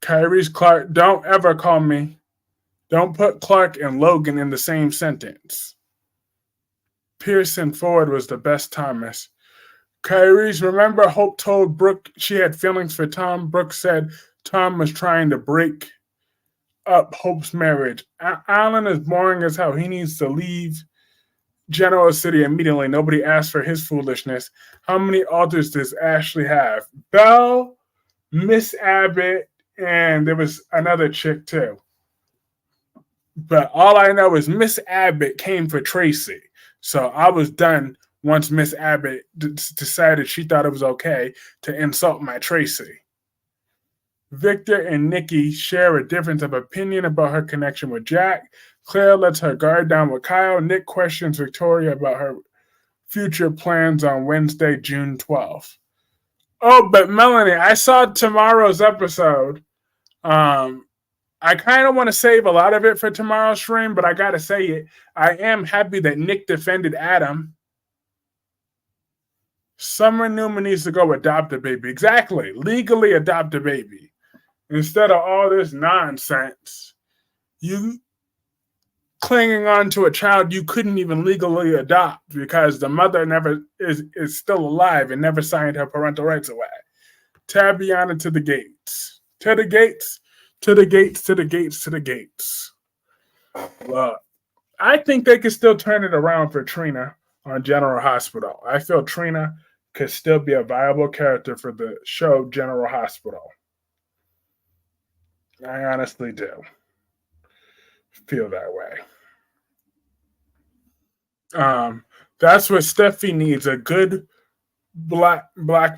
Kyrie's Clark, don't ever call me. Don't put Clark and Logan in the same sentence. Pearson Ford was the best Thomas. Kyrie's, remember Hope told Brooke she had feelings for Tom? Brooke said Tom was trying to break up Hope's marriage. Alan is boring as hell. He needs to leave General City immediately. Nobody asked for his foolishness. How many alters does Ashley have? Belle, Miss Abbott, and there was another chick too. But all I know is Miss Abbott came for Tracy. So I was done once Miss Abbott decided she thought it was okay to insult my Tracy. Victor and Nikki share a difference of opinion about her connection with Jack. Claire lets her guard down with Kyle. Nick questions Victoria about her future plans on Wednesday, June 12th. Oh, but Melanie, I saw tomorrow's episode. I kind of want to save a lot of it for tomorrow's stream, but I got to say it. I am happy that Nick defended Adam. Summer Newman needs to go adopt a baby. Exactly. Legally adopt a baby. Instead of all this nonsense, you clinging on to a child you couldn't even legally adopt because the mother never is still alive and never signed her parental rights away. Tabiana to the gates. To the gates. To the gates, to the gates, to the gates. Well, I think they could still turn it around for Trina on General Hospital. I feel Trina could still be a viable character for the show General Hospital. I honestly do feel that way. That's what Steffi needs, a good black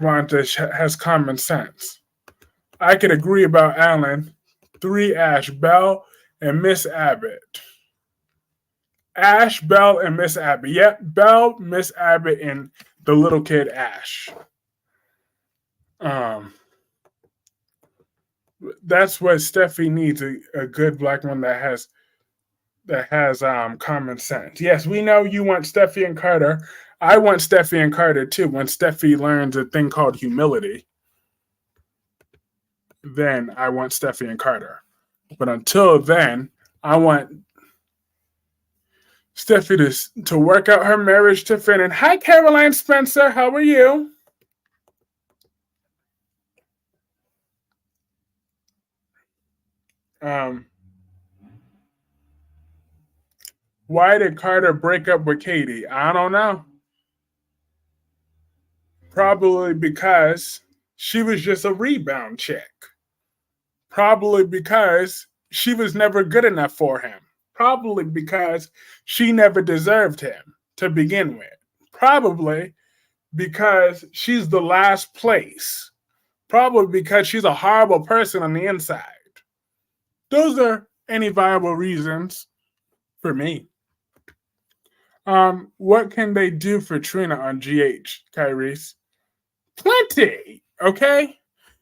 one that has common sense. I could agree about Alan. 3 Ash, Belle, and Miss Abbott. Ash, Belle, and Miss Abbott. Yep, Belle, Miss Abbott, and the little kid Ash. That's what Steffi needs, a good black one that has common sense. Yes, we know you want Steffi and Carter. I want Steffi and Carter too. When Steffi learns a thing called humility, then I want Steffi and Carter. But until then, I want Steffi to work out her marriage to Finn. And hi, Caroline Spencer. How are you? Why did Carter break up with Katie? I don't know. Probably because she was just a rebound chick. Probably because she was never good enough for him. Probably because she never deserved him to begin with. Probably because she's the last place. Probably because she's a horrible person on the inside. Those are any viable reasons for me. What can they do for Trina on GH, Kyrie's? Plenty, okay?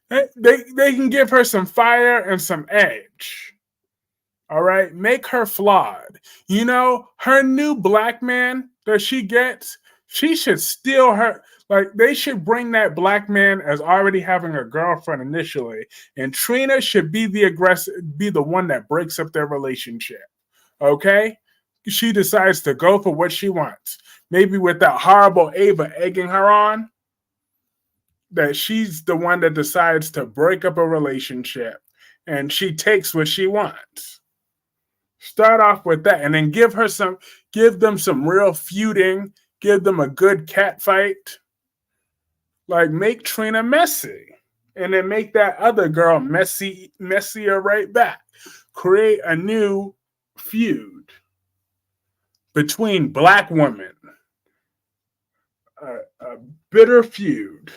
They can give her some fire and some edge. All right? Make her flawed. You know, her new black man that she gets, she should steal her. Like, they should bring that black man as already having a girlfriend initially, and Trina should be the aggressive, be the one that breaks up their relationship. Okay? she decides to go for what she wants. Maybe with that horrible Ava egging her on, that she's the one that decides to break up a relationship and she takes what she wants. Start off with that and then give them some real feuding, give them a good cat fight. Like make Trina messy. And then make that other girl messier right back. Create a new feud between black women. A bitter feud.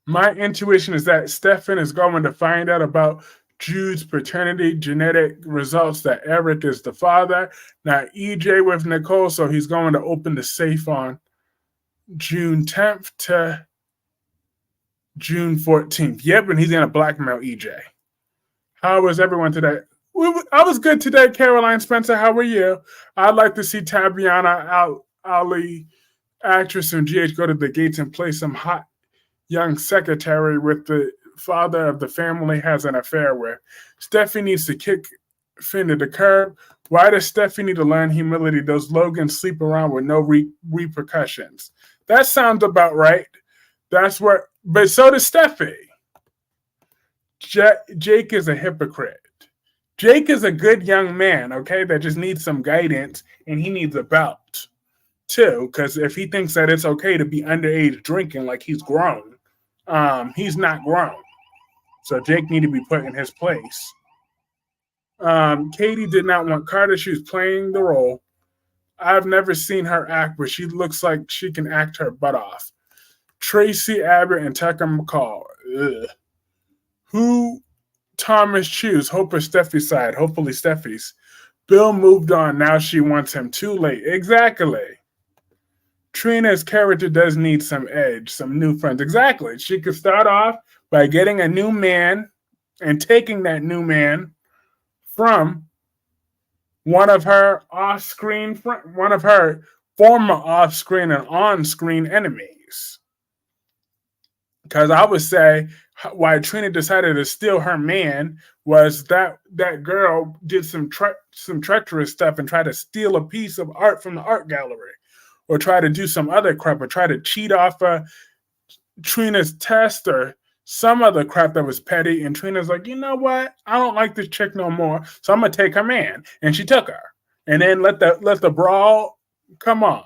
My intuition is that Stefan is going to find out about Jude's paternity genetic results, that Eric is the father, not EJ with Nicole, so he's going to open the safe on June 10th to June 14th. Yep, and he's going to blackmail EJ. How was everyone today? I was good today, Caroline Spencer. How are you? I'd like to see Tabiana Ali, actress from GH, go to the gates and play some hot young secretary with the father of the family has an affair with. Steffi needs to kick Finn to the curb. Why does Steffi need to learn humility? Does Logan sleep around with no repercussions? That sounds about right. That's what, but so does Steffi. Jake is a hypocrite. Jake is a good young man, okay, that just needs some guidance, and he needs a belt, too, because if he thinks that it's okay to be underage drinking like he's grown, he's not grown. So Jake need to be put in his place. Katie did not want Carter. She was playing the role. I've never seen her act, but she looks like she can act her butt off. Tracy Abbott and Tucker McCall. Ugh. Who Thomas choose? Hope or Steffi's side? Hopefully Steffi's. Bill moved on. Now she wants him. Too late. Exactly. Trina's character does need some edge, some new friends. Exactly. She could start off by getting a new man and taking that new man from one of her former off-screen and on-screen enemies. Because I would say why Trina decided to steal her man was that girl did some treacherous stuff and tried to steal a piece of art from the art gallery, or try to do some other crap, or try to cheat off Trina's test or some other crap that was petty. And Trina's like, you know what? I don't like this chick no more, so I'm gonna take her man. And she took her. And then let the brawl come on.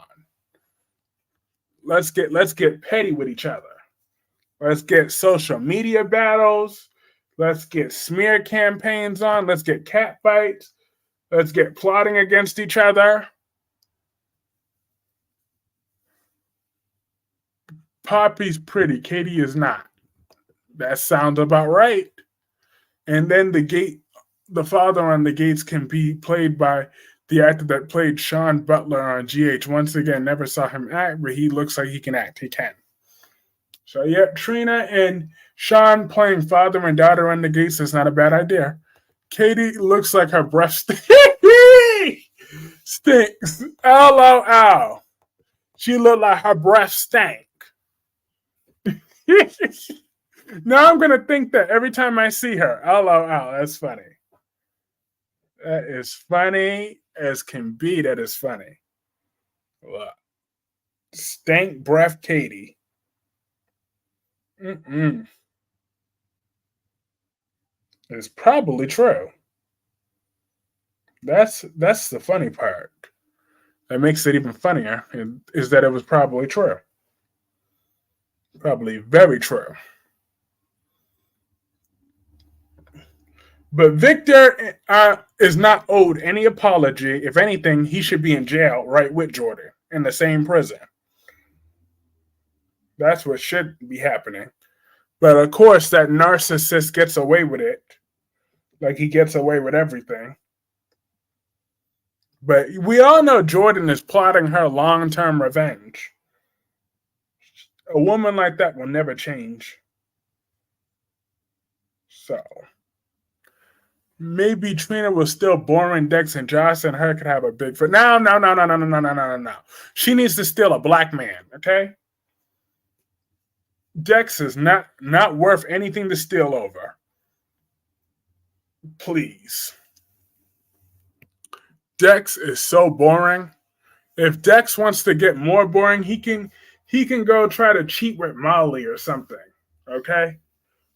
Let's get petty with each other. Let's get social media battles. Let's get smear campaigns on. Let's get cat fights. Let's get plotting against each other. Poppy's pretty. Katie is not. That sounds about right. And then the father on the gates can be played by the actor that played Sean Butler on GH. Once again, never saw him act, but he looks like he can act. He can. So, yeah, Trina and Sean playing father and daughter on the gates is not a bad idea. Katie looks like her breath stinks. LOL. She looked like her breath stank. Now I'm going to think that every time I see her. LOL. That's funny. That is funny as can be. That is funny. Look. Stank breath Katie. It's probably true. That's the funny part. That makes it even funnier is that it was probably true. Probably very true. But Victor is not owed any apology. If anything, he should be in jail right with Jordan in the same prison. That's what should be happening. But of course, that narcissist gets away with it. Like he gets away with everything. But we all know Jordan is plotting her long-term revenge. A woman like that will never change. So maybe Trina was still boring Dex and Josh, and her could have a big foot. No. She needs to steal a black man, okay? Dex is not worth anything to steal over. Please. Dex is so boring. If Dex wants to get more boring, he can go try to cheat with Molly or something. Okay?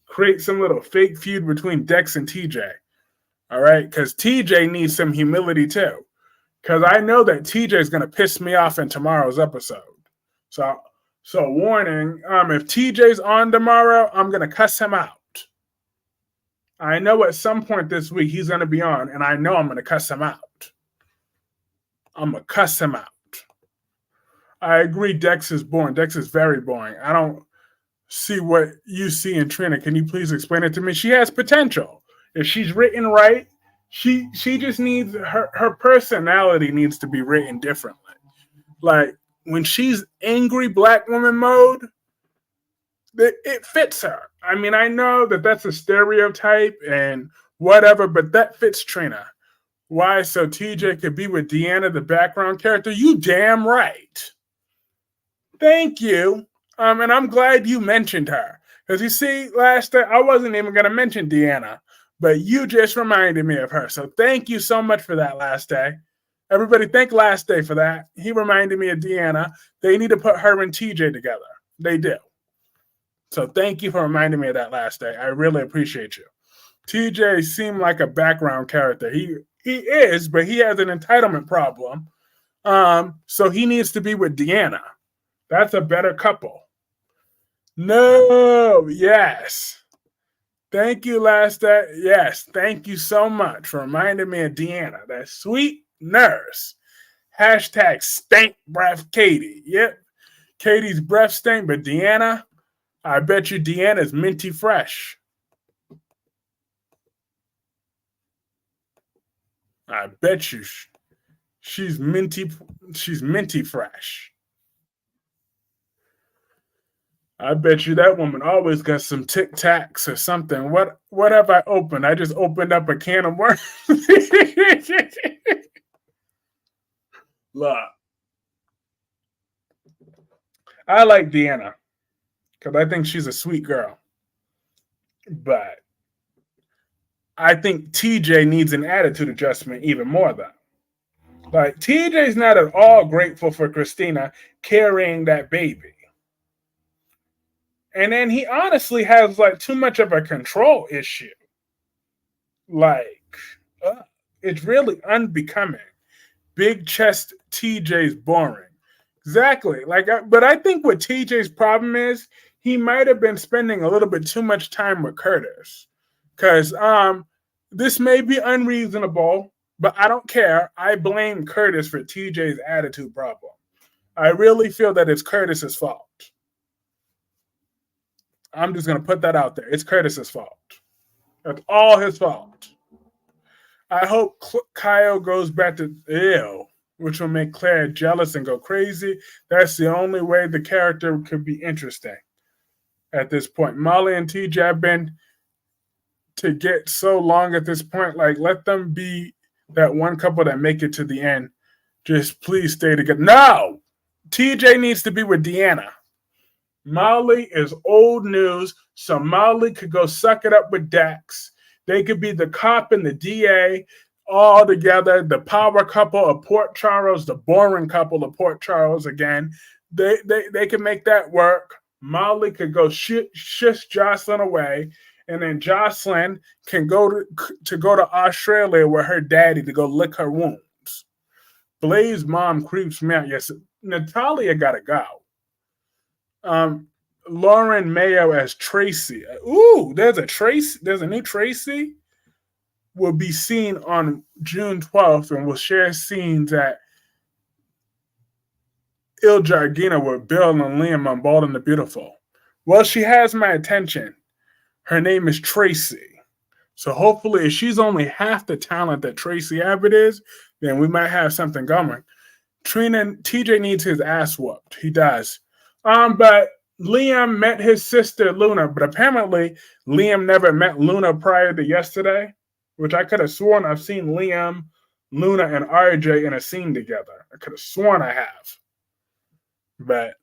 Create some little fake feud between Dex and TJ. All right? Because TJ needs some humility too. Because I know that TJ is gonna piss me off in tomorrow's episode. So so warning, if TJ's on tomorrow, I'm gonna cuss him out. I know at some point this week he's gonna be on, and I know I'm gonna cuss him out. I'm gonna cuss him out. I agree. Dex is boring. Dex is very boring. I don't see what you see in Trina. Can you please explain it to me? She has potential. If she's written right, she just needs her personality needs to be written differently. Like when she's angry black woman mode, it fits her. I mean, I know that that's a stereotype and whatever, but that fits Trina. Why? So TJ could be with Deanna, the background character? You damn right. Thank you. And I'm glad you mentioned her. Because you see, last day, I wasn't even going to mention Deanna, but you just reminded me of her. So thank you so much for that, last day. Everybody thank last day for that. He reminded me of Deanna. They need to put her and TJ together. They do. So thank you for reminding me of that last day. I really appreciate you. TJ seemed like a background character. He is, but he has an entitlement problem. So he needs to be with Deanna. That's a better couple. No, yes. Thank you, last day. Yes, thank you so much for reminding me of Deanna, that sweet nurse. Hashtag stank breath Katie. Yep, Katie's breath stink, but Deanna, I bet you Deanna's minty fresh. I bet you she's minty fresh. I bet you that woman always got some Tic Tacs or something. What have I opened? I just opened up a can of worms. Look, I like Deanna because I think she's a sweet girl, but I think TJ needs an attitude adjustment even more though. Like TJ's not at all grateful for Christina carrying that baby. And then he honestly has like too much of a control issue. Like, it's really unbecoming. Big chest TJ's boring. Exactly. But I think what TJ's problem is, he might have been spending a little bit too much time with Curtis. Because this may be unreasonable, but I don't care. I blame Curtis for TJ's attitude problem. I really feel that it's Curtis's fault. I'm just going to put that out there. It's Curtis's fault. That's all his fault. I hope Kyle goes back to ew, which will make Claire jealous and go crazy. That's the only way the character could be interesting at this point. Molly and TJ have been to get so long at this point. Like, let them be that one couple that make it to the end. Just please stay together. No! TJ needs to be with Deanna. Molly is old news, so Molly could go suck it up with Dax. They could be the cop and the DA all together, the power couple of Port Charles, the boring couple of Port Charles again. They could make that work. Molly could go shush Jocelyn away, and then Jocelyn can go to Australia with her daddy to go lick her wounds. Blaze's mom creeps me out. Yes, Natalia gotta go. Lauren Mayo as Tracy. Ooh, there's a new Tracy. Will be seen on June 12th and will share scenes at Il Giardino with Bill and Liam on Bald and the Beautiful. Well, she has my attention. Her name is Tracy. So hopefully if she's only half the talent that Tracy Abbott is, then we might have something going. TJ needs his ass whooped. He does. But Liam met his sister Luna, but apparently Liam never met Luna prior to yesterday, which I could have sworn I've seen Liam, Luna, and RJ in a scene together. I could have sworn I have. But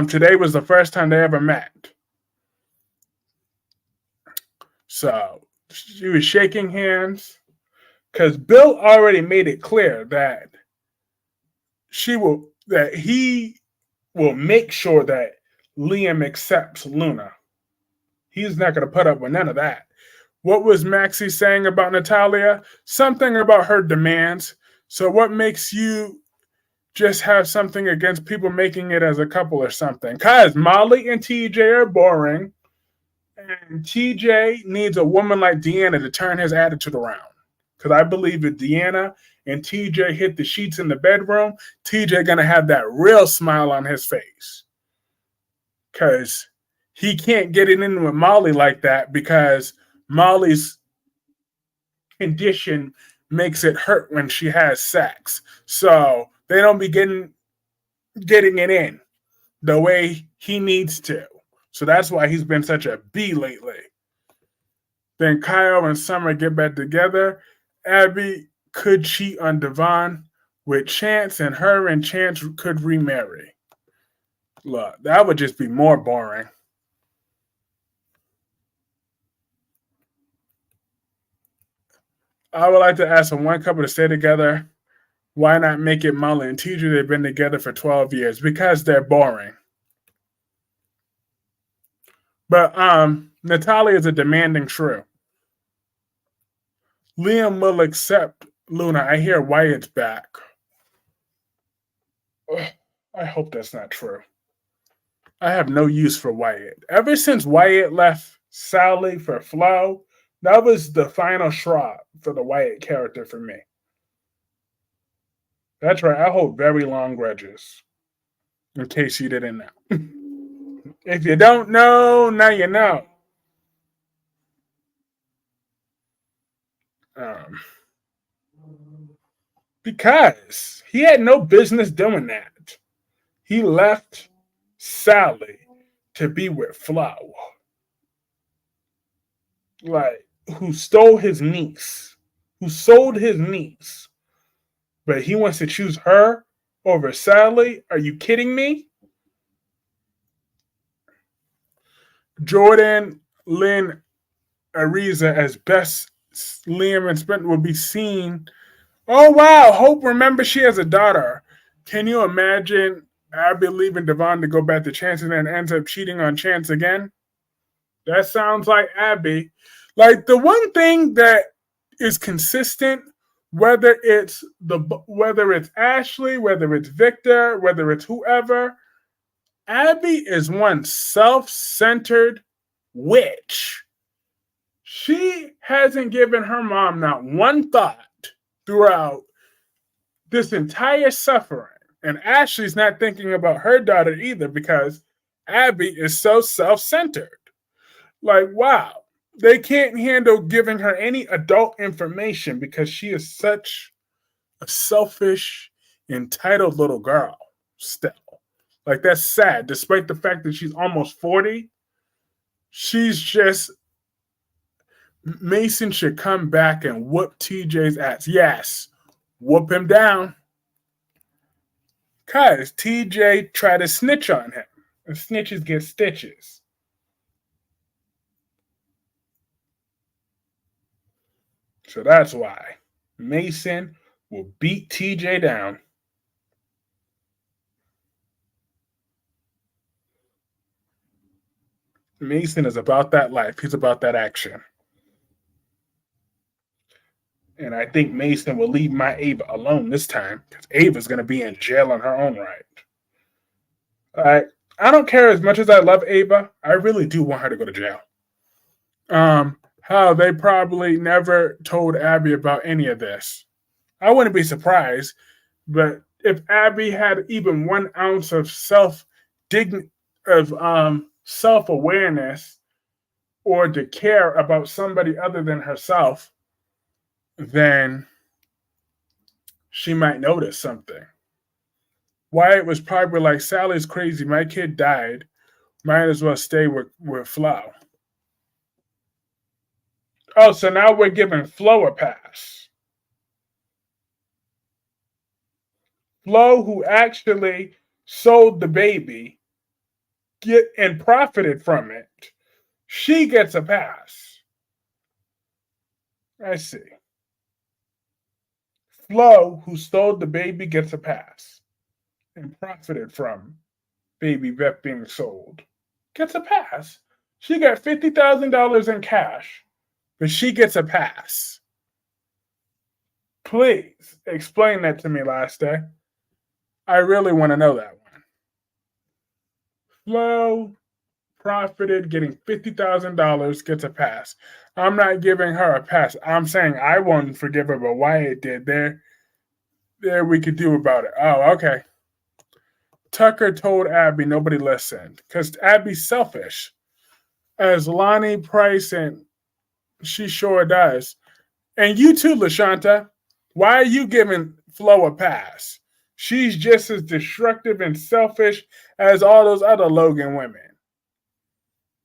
today was the first time they ever met. So she was shaking hands Because Bill already made it clear that he will make sure that Liam accepts Luna. He's not going to put up with none of that. What was Maxie saying about Natalia? Something about her demands. So what makes you just have something against people making it as a couple or something? Because Molly and TJ are boring, and TJ needs a woman like Deanna to turn his attitude around. Because I believe if Deanna and TJ hit the sheets in the bedroom, TJ gonna have that real smile on his face. Because he can't get it in with Molly like that because Molly's condition makes it hurt when she has sex. So they don't be getting it in the way he needs to. So that's why he's been such a B lately. Then Kyle and Summer get back together. Abby could cheat on Devon with Chance, and her and Chance could remarry. Look, that would just be more boring. I would like to ask one couple to stay together. Why not make it Molly and TJ? They've been together for 12 years. Because they're boring. But Natalia is a demanding shrew. Liam will accept Luna. I hear Wyatt's back. Ugh, I hope that's not true. I have no use for Wyatt. Ever since Wyatt left Sally for Flo, that was the final straw for the Wyatt character for me. That's right, I hold very long grudges. In case you didn't know. If you don't know, now you know. Um, because he had no business doing that. He left Sally to be with Flo. Like, who stole his niece, who sold his niece, but he wants to choose her over Sally? Are you kidding me? Jordan, Lynn, Ariza as best Liam and Sprint will be seen. Oh wow, Hope remembers she has a daughter. Can you imagine Abby leaving Devon to go back to Chance and then ends up cheating on Chance again? That sounds like Abby. Like the one thing that is consistent, whether it's Ashley, whether it's Victor, whether it's whoever, Abby is one self-centered witch. She hasn't given her mom not one thought throughout this entire suffering. And Ashley's not thinking about her daughter either because Abby is so self-centered. Like, wow. They can't handle giving her any adult information because she is such a selfish, entitled little girl still. Like, that's sad. Despite the fact that she's almost 40, she's just. Mason should come back and whoop TJ's ass. Yes, whoop him down. Because TJ tried to snitch on him. And snitches get stitches. So that's why Mason will beat TJ down. Mason is about that life. He's about that action. And I think Mason will leave my Ava alone this time because Ava's going to be in jail on her own right. I don't care as much as I love Ava. I really do want her to go to jail. How they probably never told Abby about any of this. I wouldn't be surprised, but if Abby had even 1 ounce of self awareness or to care about somebody other than herself, then she might notice something. Wyatt was probably like, Sally's crazy. My kid died. Might as well stay with Flo. Oh, so now we're giving Flo a pass. Flo, who actually sold the baby and profited from it, she gets a pass. I see. Flo, who stole the baby, gets a pass and profited from baby Beth being sold, gets a pass. She got $50,000 in cash, but she gets a pass. Please explain that to me, last day. I really want to know that one. Flo profited getting $50,000, gets a pass. I'm not giving her a pass. I'm saying I won't forgive her, but Wyatt did. There we could do about it. Oh, okay. Tucker told Abby nobody listened because Abby's selfish. As Lonnie Price, and she sure does. And you too, LaShanta. Why are you giving Flo a pass? She's just as destructive and selfish as all those other Logan women.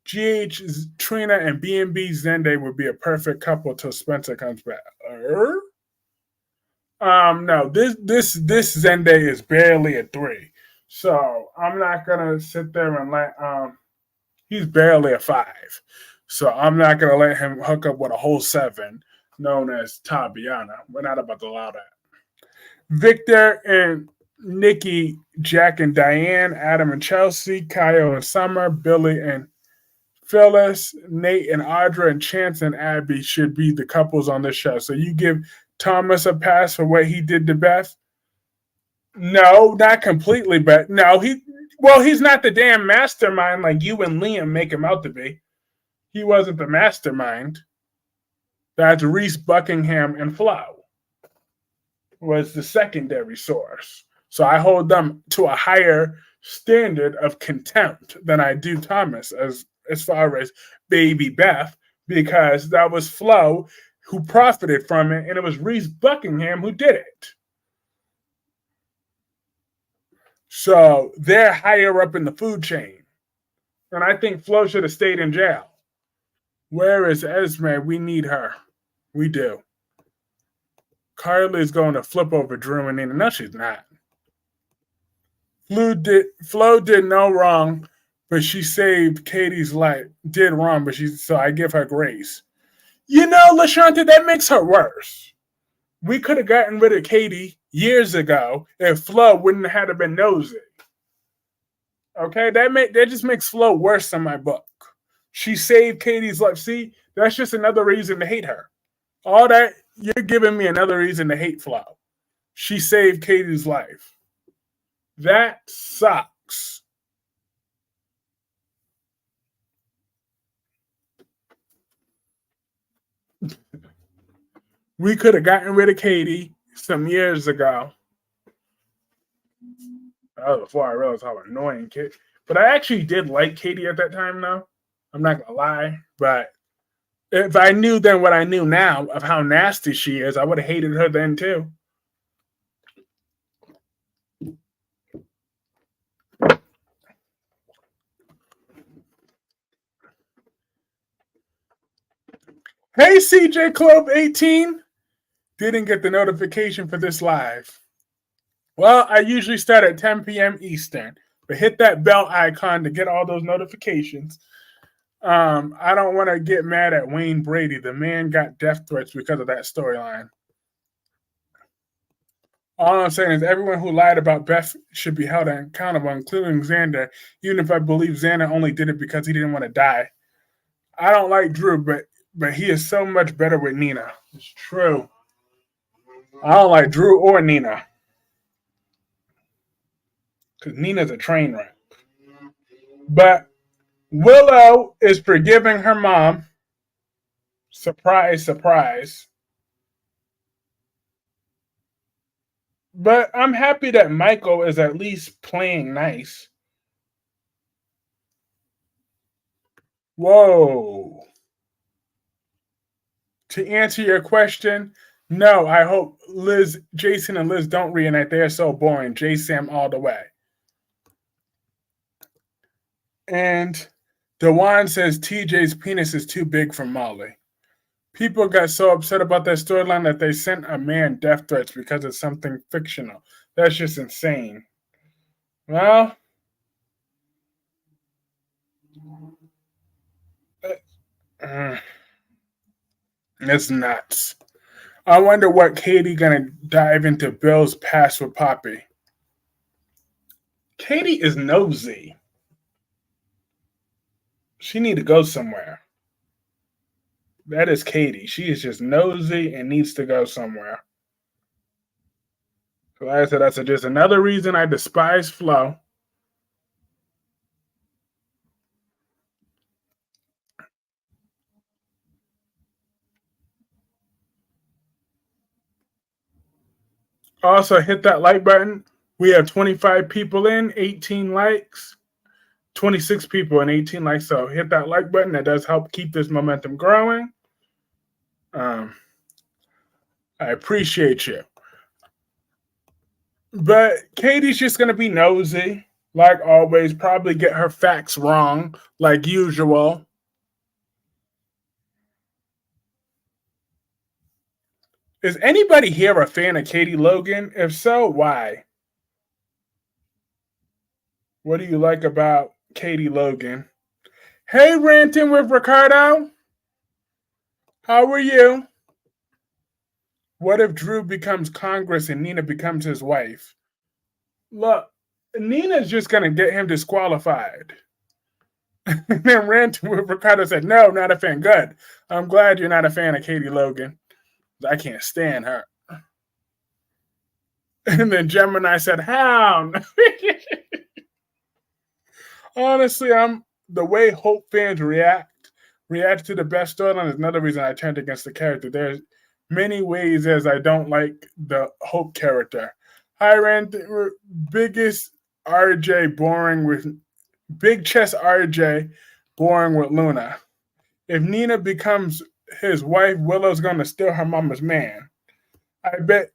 GH, Trina, and B&B Zende would be a perfect couple till Spencer comes back. No, this Zende is barely a 3. So I'm not gonna sit there and let he's barely a 5. So I'm not gonna let him hook up with a whole 7 known as Tabiana. We're not about to allow that. Victor and Nikki, Jack and Diane, Adam and Chelsea, Kyle and Summer, Billy and Phyllis, Nate and Audra, and Chance and Abby should be the couples on this show. So you give Thomas a pass for what he did to Beth? No, not completely, but no, he's not the damn mastermind like you and Liam make him out to be. He wasn't the mastermind. That's Reese Buckingham and Flo was the secondary source. So I hold them to a higher standard of contempt than I do Thomas as far as baby Beth, because that was Flo who profited from it, and it was Reese Buckingham who did it. So they're higher up in the food chain. And I think Flo should have stayed in jail. Where is Esme? We need her. We do. Carly's going to flip over Drew and Nina. No, she's not. Flo did no wrong, but she saved Katie's life. Did wrong, but so I give her grace. You know, LaShanta, that makes her worse. We could have gotten rid of Katie years ago if Flo wouldn't have been nosy. Okay, that just makes Flo worse in my book. She saved Katie's life. See, that's just another reason to hate her. All that, you're giving me another reason to hate Flo. She saved Katie's life. That sucks. We could have gotten rid of Katie some years ago. That was before I realized how annoying Katie. But I actually did like Katie at that time, though. I'm not gonna lie. But if I knew then what I knew now of how nasty she is, I would have hated her then too. Hey, CJ Club 18. Didn't get the notification for this live. Well, I usually start at 10 p.m. Eastern, but hit that bell icon to get all those notifications. I don't want to get mad at Wayne Brady. The man got death threats because of that storyline. All I'm saying is everyone who lied about Beth should be held accountable, including Xander, even if I believe Xander only did it because he didn't want to die. I don't like Drew, but he is so much better with Nina. It's true. I don't like Drew or Nina. Because Nina's a train wreck. But Willow is forgiving her mom. Surprise, surprise. But I'm happy that Michael is at least playing nice. Whoa. To answer your question, no, I hope Jason and Liz don't reunite. They are so boring. J Sam all the way. And Dewan says TJ's penis is too big for Molly. People got so upset about that storyline that they sent a man death threats because it's something fictional. That's just insane. Well, it's nuts. I wonder what Katie gonna dive into Bill's past with Poppy. Katie is nosy. She need to go somewhere. That is Katie. She is just nosy and needs to go somewhere. So like I said, that's just another reason I despise Flo. Also, hit that like button. We have 25 people in, 18 likes, 26 people and 18 likes. So hit that like button. That does help keep this momentum growing. Um, I appreciate you. But Katie's just going to be nosy, like always, probably get her facts wrong, like usual. Is anybody here a fan of Katie Logan? If so, why? What do you like about Katie Logan? Hey, ranting with Ricardo. How are you? What if Drew becomes Congress and Nina becomes his wife? Look, Nina's just going to get him disqualified. And then ranting with Ricardo said, no, not a fan. Good. I'm glad you're not a fan of Katie Logan. I can't stand her. And then Gemini said, hound. Honestly, I'm the way Hope fans react to the best storyline is another reason I turned against the character. There's many ways as I don't like the Hope character. Hi, Rand, biggest RJ boring with big chest RJ boring with Luna. If Nina becomes his wife, Willow's gonna steal her mama's man. I bet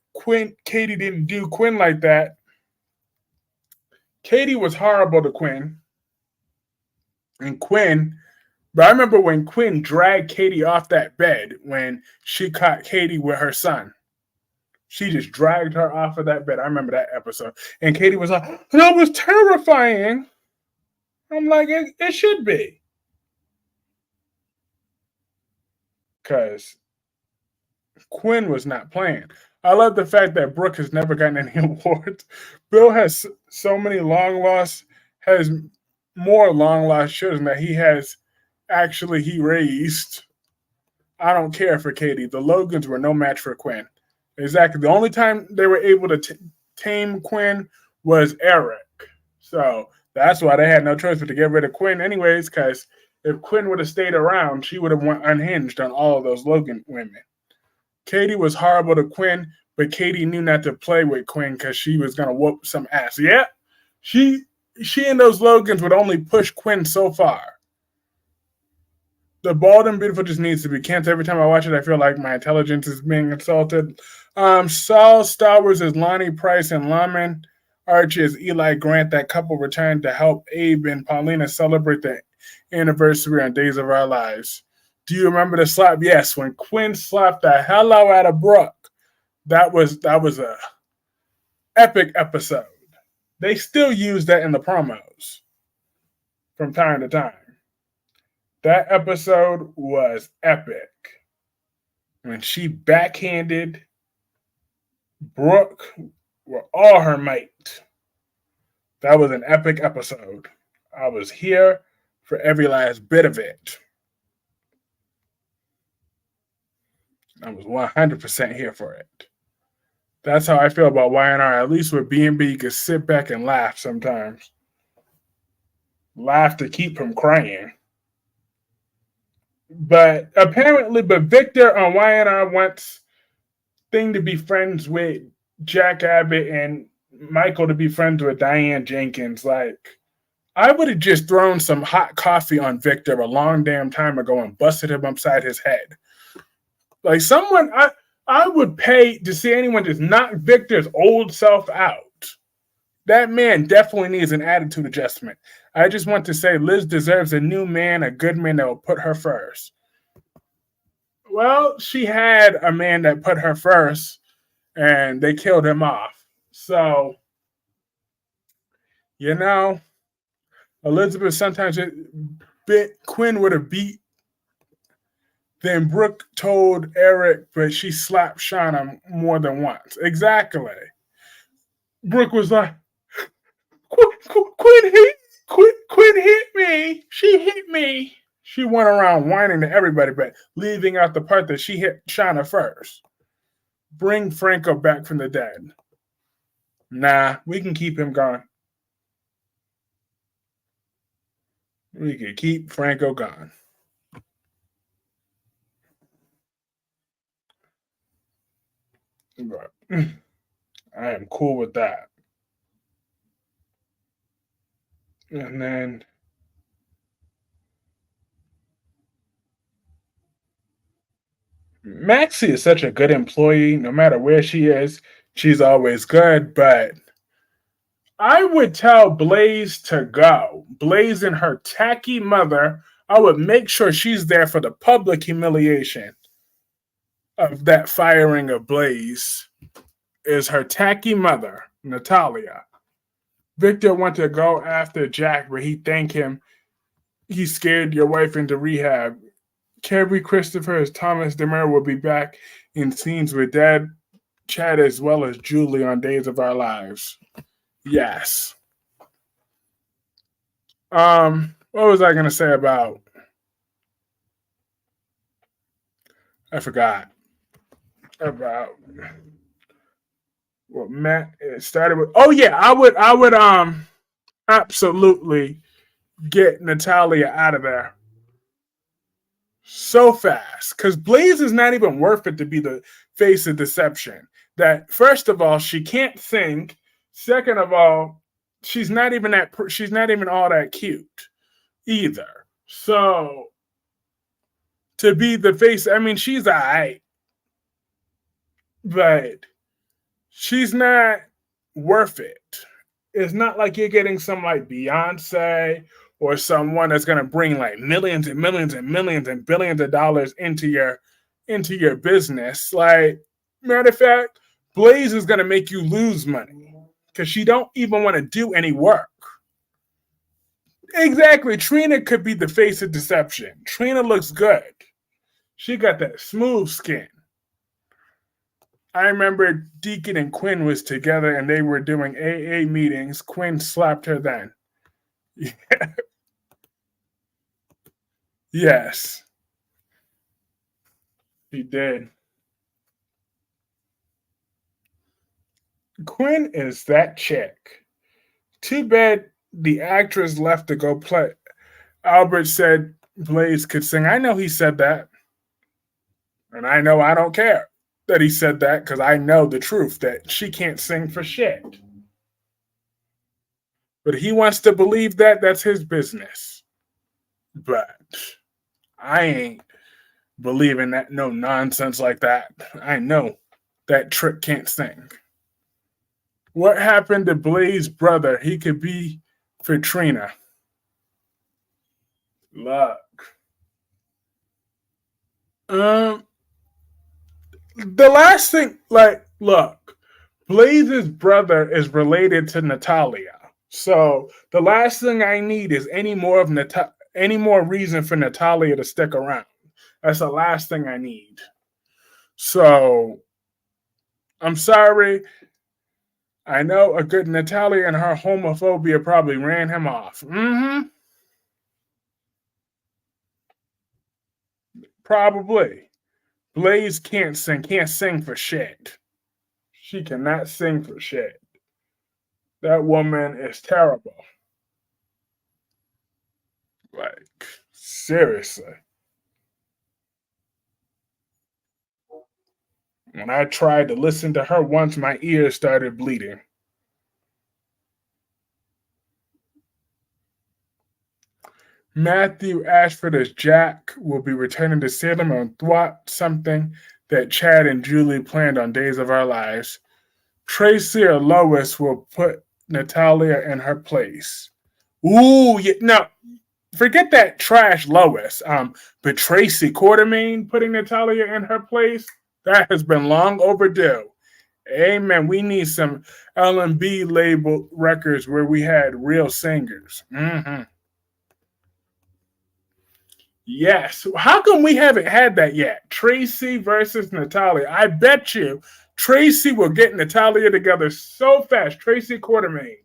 Katie didn't do Quinn like that. Katie was horrible to Quinn. And Quinn, but I remember when Quinn dragged Katie off that bed when she caught Katie with her son. She just dragged her off of that bed. I remember that episode. And Katie was like, that was terrifying. I'm like, it should be. Because Quinn was not playing. I love the fact that Brooke has never gotten any awards. Bill has so many has more long lost children that he raised. I don't care for Katie. The Logans were no match for Quinn. Exactly. The only time they were able to tame Quinn was Eric. So that's why they had no choice but to get rid of Quinn anyways, because if Quinn would have stayed around, she would have went unhinged on all of those Logan women. Katie was horrible to Quinn, but Katie knew not to play with Quinn because she was going to whoop some ass. Yeah, she and those Logans would only push Quinn so far. The Bald and Beautiful just needs to be canceled. Every time I watch it, I feel like my intelligence is being insulted. Saul Star Wars is Lonnie Price and Laman Archie is Eli Grant. That couple returned to help Abe and Paulina celebrate the anniversary on Days of Our Lives. Do you remember the slap? Yes, when Quinn slapped the hell out of Brooke. That was a epic episode. They still use that in the promos from time to time. That episode was epic. When she backhanded Brooke with all her might. That was an epic episode. I was here for every last bit of it. I was 100% here for it. That's how I feel about YNR. At least with B&B, you can sit back and laugh sometimes. Laugh to keep from crying. But Victor on YNR wants Thing to be friends with Jack Abbott and Michael to be friends with Diane Jenkins. Like, I would have just thrown some hot coffee on Victor a long damn time ago and busted him upside his head. Like, I would pay to see anyone just knock Victor's old self out. That man definitely needs an attitude adjustment. I just want to say Liz deserves a new man, a good man that will put her first. Well, she had a man that put her first, and they killed him off. So, Elizabeth sometimes Quinn would have beat Then Brooke told Eric, but she slapped Shauna more than once. Exactly. Brooke was like, Quinn hit, Quinn hit me. She hit me. She went around whining to everybody, but leaving out the part that she hit Shauna first. Bring Franco back from the dead. Nah, we can keep him gone. We can keep Franco gone. But I am cool with that. And then Maxie is such a good employee. No matter where she is, she's always good. But I would tell Blaze to go. Blaze and her tacky mother, I would make sure she's there for the public humiliation of that firing of Blaze. Is her tacky mother, Natalia. Victor went to go after Jack, but he thanked him. He scared your wife into rehab. Carrie Christopher as Thomas Demare will be back in scenes with Dad, Chad, as well as Julie on Days of Our Lives. Yes. What was I gonna say about? I forgot about what Matt it started with. Oh yeah, I would absolutely get Natalia out of there so fast because Blaze is not even worth it to be the face of deception. That first of all, she can't sing. Second of all, she's not even all that cute either. So to be the face, I mean, she's alright, but she's not worth it. It's not like you're getting some like Beyonce or someone that's gonna bring like millions and millions and millions and billions of dollars into your business. Like, matter of fact, Blaze is gonna make you lose money because she don't even want to do any work. Exactly. Trina could be the face of deception. Trina looks good. She got that smooth skin. I remember Deacon and Quinn was together and they were doing AA meetings. Quinn slapped her then. Yes, he did. Quinn is that chick. Too bad the actress left to go play. Albert said Blaze could sing. I know he said that. And I know I don't care that he said that because I know the truth that she can't sing for shit. But he wants to believe that, that's his business. But I ain't believing that no nonsense like that. I know that Trick can't sing. What happened to Blaze's brother? He could be for Trina. Look. Um, the last thing, like, look, Blaze's brother is related to Natalia. So the last thing I need is any more reason for Natalia to stick around. That's the last thing I need. So I'm sorry. I know a good Natalia and her homophobia probably ran him off. Probably. Blaze can't sing for shit. She cannot sing for shit. That woman is terrible. Like, seriously. When I tried to listen to her once, my ears started bleeding. Matthew Ashford as Jack will be returning to Salem and thwart something that Chad and Julie planned on Days of Our Lives. Tracy or Lois will put Natalia in her place. Ooh, yeah, no, forget that trash Lois. But Tracy Quartermain putting Natalia in her place, that has been long overdue. Amen. We need some L&B label records where we had real singers. Yes. How come we haven't had that yet? Tracy versus Natalia. I bet you Tracy will get Natalia together so fast. Tracy Quartermain.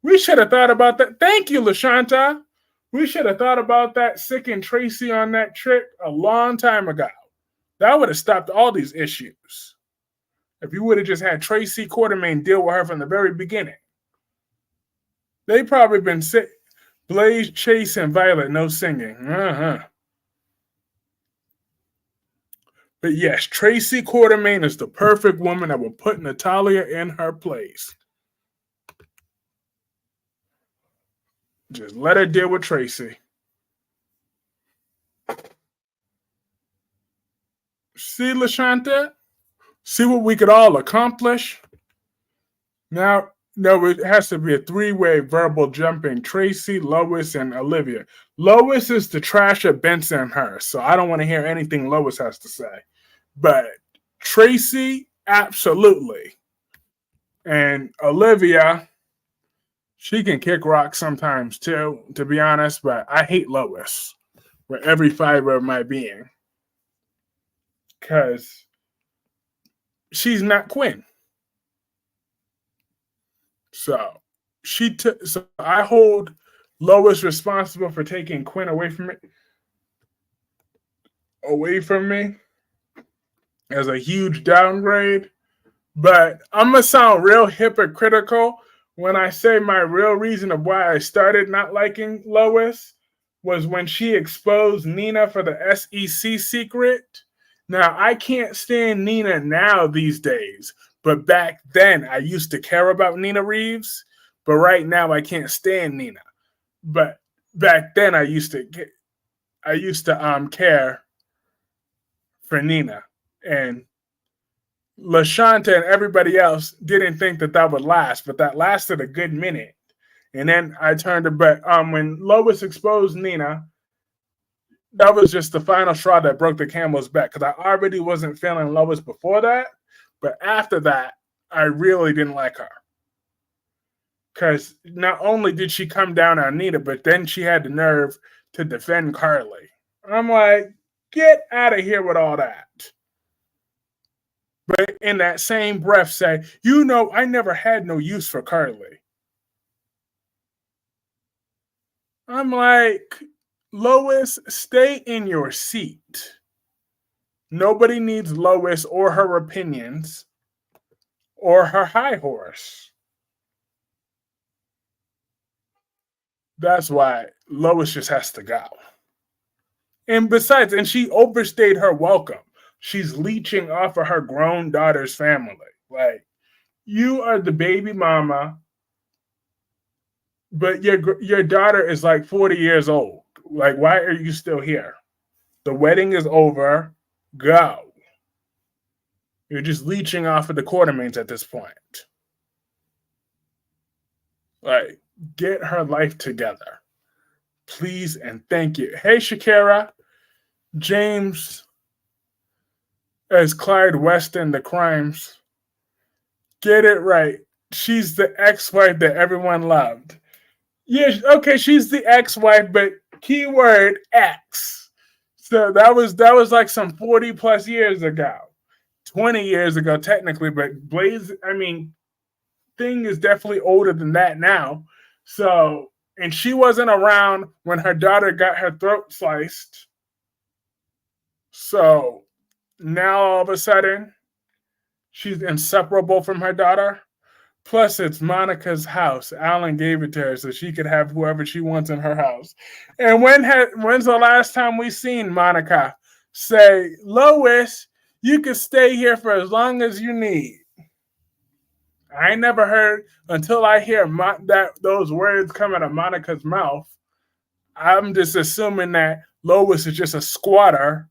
We should have thought about that. Thank you, LaShanta. We should have thought about that, sicking Tracy on that trick a long time ago. That would have stopped all these issues. If you would have just had Tracy Quartermain deal with her from the very beginning. They probably been sick. Blaze, Chase, and Violet, no singing. But yes, Tracy Quartermain is the perfect woman that will put Natalia in her place. Just let her deal with Tracy. See, LaShanta? See what we could all accomplish? Now, no, it has to be a three-way verbal jumping. Tracy, Lois, and Olivia. Lois is the trash of Benson and her, so I don't want to hear anything Lois has to say. But Tracy, absolutely. And Olivia, she can kick rock sometimes too, to be honest, but I hate Lois with every fiber of my being. Because she's not Quinn. So so I hold Lois responsible for taking Quinn away from me as a huge downgrade. But I'm gonna sound real hypocritical when I say my real reason of why I started not liking Lois was when she exposed Nina for the SEC secret. Now, I can't stand Nina now these days, but back then I used to care about Nina Reeves, but right now I can't stand Nina. But back then I used to care for Nina, and LaShanta and everybody else didn't think that would last, but that lasted a good minute. And then I turned to bet when Lois exposed Nina, that was just the final straw that broke the camel's back, because I already wasn't feeling Lois before that, but after that, I really didn't like her. Because not only did she come down on Nina, but then she had the nerve to defend Carly. I'm like, get out of here with all that. But in that same breath say, I never had no use for Carly. I'm like, Lois, stay in your seat. Nobody needs Lois or her opinions or her high horse. That's why Lois just has to go. And besides, she overstayed her welcome. She's leeching off of her grown daughter's family. Like, you are the baby mama, but your daughter is like 40 years old. Like, why are you still here? The wedding is over. Go. You're just leeching off of the Quartermains at this point. Like, get her life together. Please and thank you. Hey, Shakira. James as Clyde Weston, the crimes. Get it right. She's the ex-wife that everyone loved. Yeah, okay, she's the ex-wife, but keyword ex. So that was like some 40 plus years ago. 20 years ago, technically, but Blaze, Thing is definitely older than that now. So, and she wasn't around when her daughter got her throat sliced. So now all of a sudden, she's inseparable from her daughter. Plus, it's Monica's house. Alan gave it to her so she could have whoever she wants in her house. And when's the last time we seen Monica say, Lois, you can stay here for as long as you need? I ain't never heard until I hear those words come out of Monica's mouth. I'm just assuming that Lois is just a squatter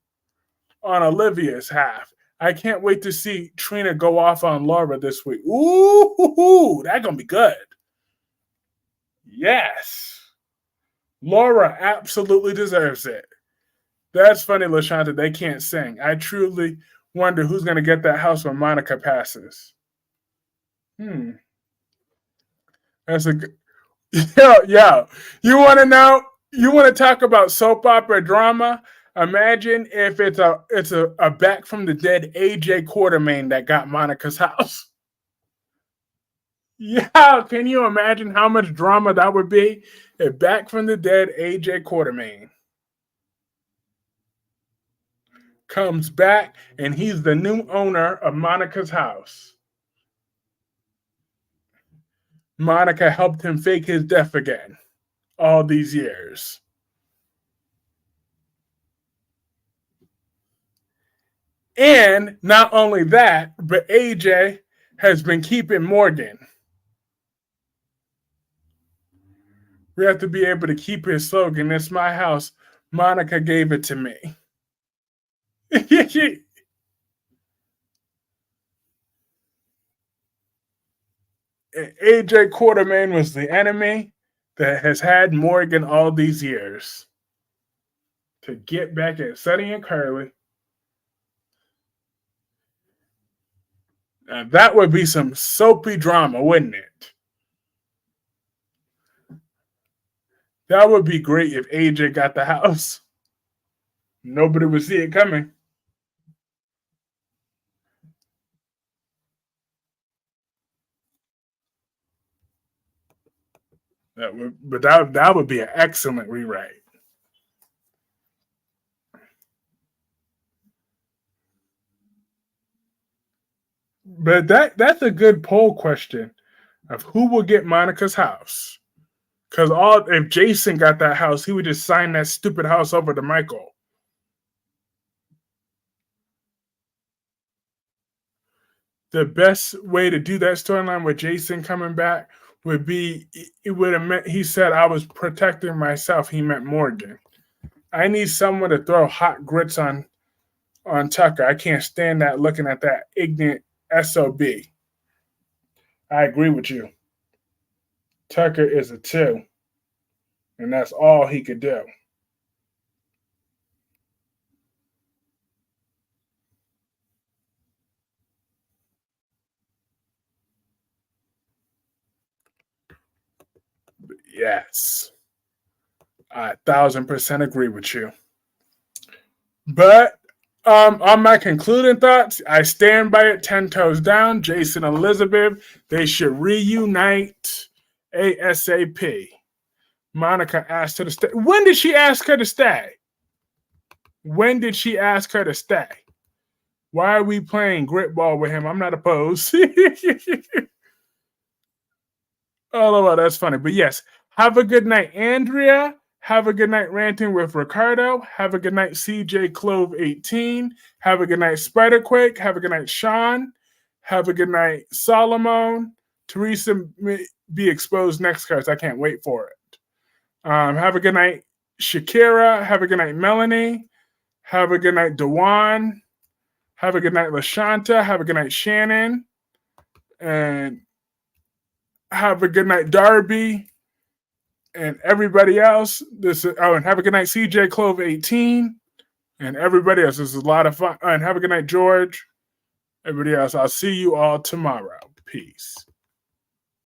on Olivia's half. I can't wait to see Trina go off on Laura this week. Ooh, that's going to be good. Yes. Laura absolutely deserves it. That's funny, LaShanta. They can't sing. I truly wonder who's going to get that house when Monica passes. That's a good... Yo. You want to know? You want to talk about soap opera drama? Imagine if it's a back from the dead AJ Quartermain that got Monica's house. Yeah, can you imagine how much drama that would be? If back from the dead AJ Quartermain comes back and he's the new owner of Monica's house. Monica helped him fake his death again all these years. And not only that, but AJ has been keeping Morgan. We have to be able to keep his slogan. It's my house. Monica gave it to me. AJ Quartermain was the enemy that has had Morgan all these years. To get back at Sonny and Curly. Now, that would be some soapy drama, wouldn't it? That would be great if AJ got the house. Nobody would see it coming. That would be an excellent rewrite. But that's a good poll question of who will get Monica's house. Because all if Jason got that house, he would just sign that stupid house over to Michael. The best way to do that storyline with Jason coming back would be it would have meant he said I was protecting myself. He meant Morgan. I need someone to throw hot grits on Tucker. I can't stand that looking at that ignorant SOB. I agree with you. Tucker is a 2, and that's all he could do. Yes, I 1,000% agree with you. But on my concluding thoughts, I stand by it 10 toes down. Jason and Elizabeth, they should reunite ASAP. Monica asked her to stay. When did she ask her to stay? When did she ask her to stay? Why are we playing grit ball with him? I'm not opposed. Oh, well, that's funny. But yes, have a good night, Andrea. Have a good night, ranting with Ricardo. Have a good night, CJ Clove 18. Have a good night, Spiderquake. Have a good night, Sean. Have a good night, Solomon. Teresa be exposed next cause I can't wait for it. Have a good night, Shakira. Have a good night, Melanie. Have a good night, Dewan. Have a good night, LaShanta. Have a good night, Shannon. And have a good night, Darby. And everybody else. And have a good night, CJ Clove 18. And everybody else. This is a lot of fun. And have a good night, George. Everybody else. I'll see you all tomorrow. Peace.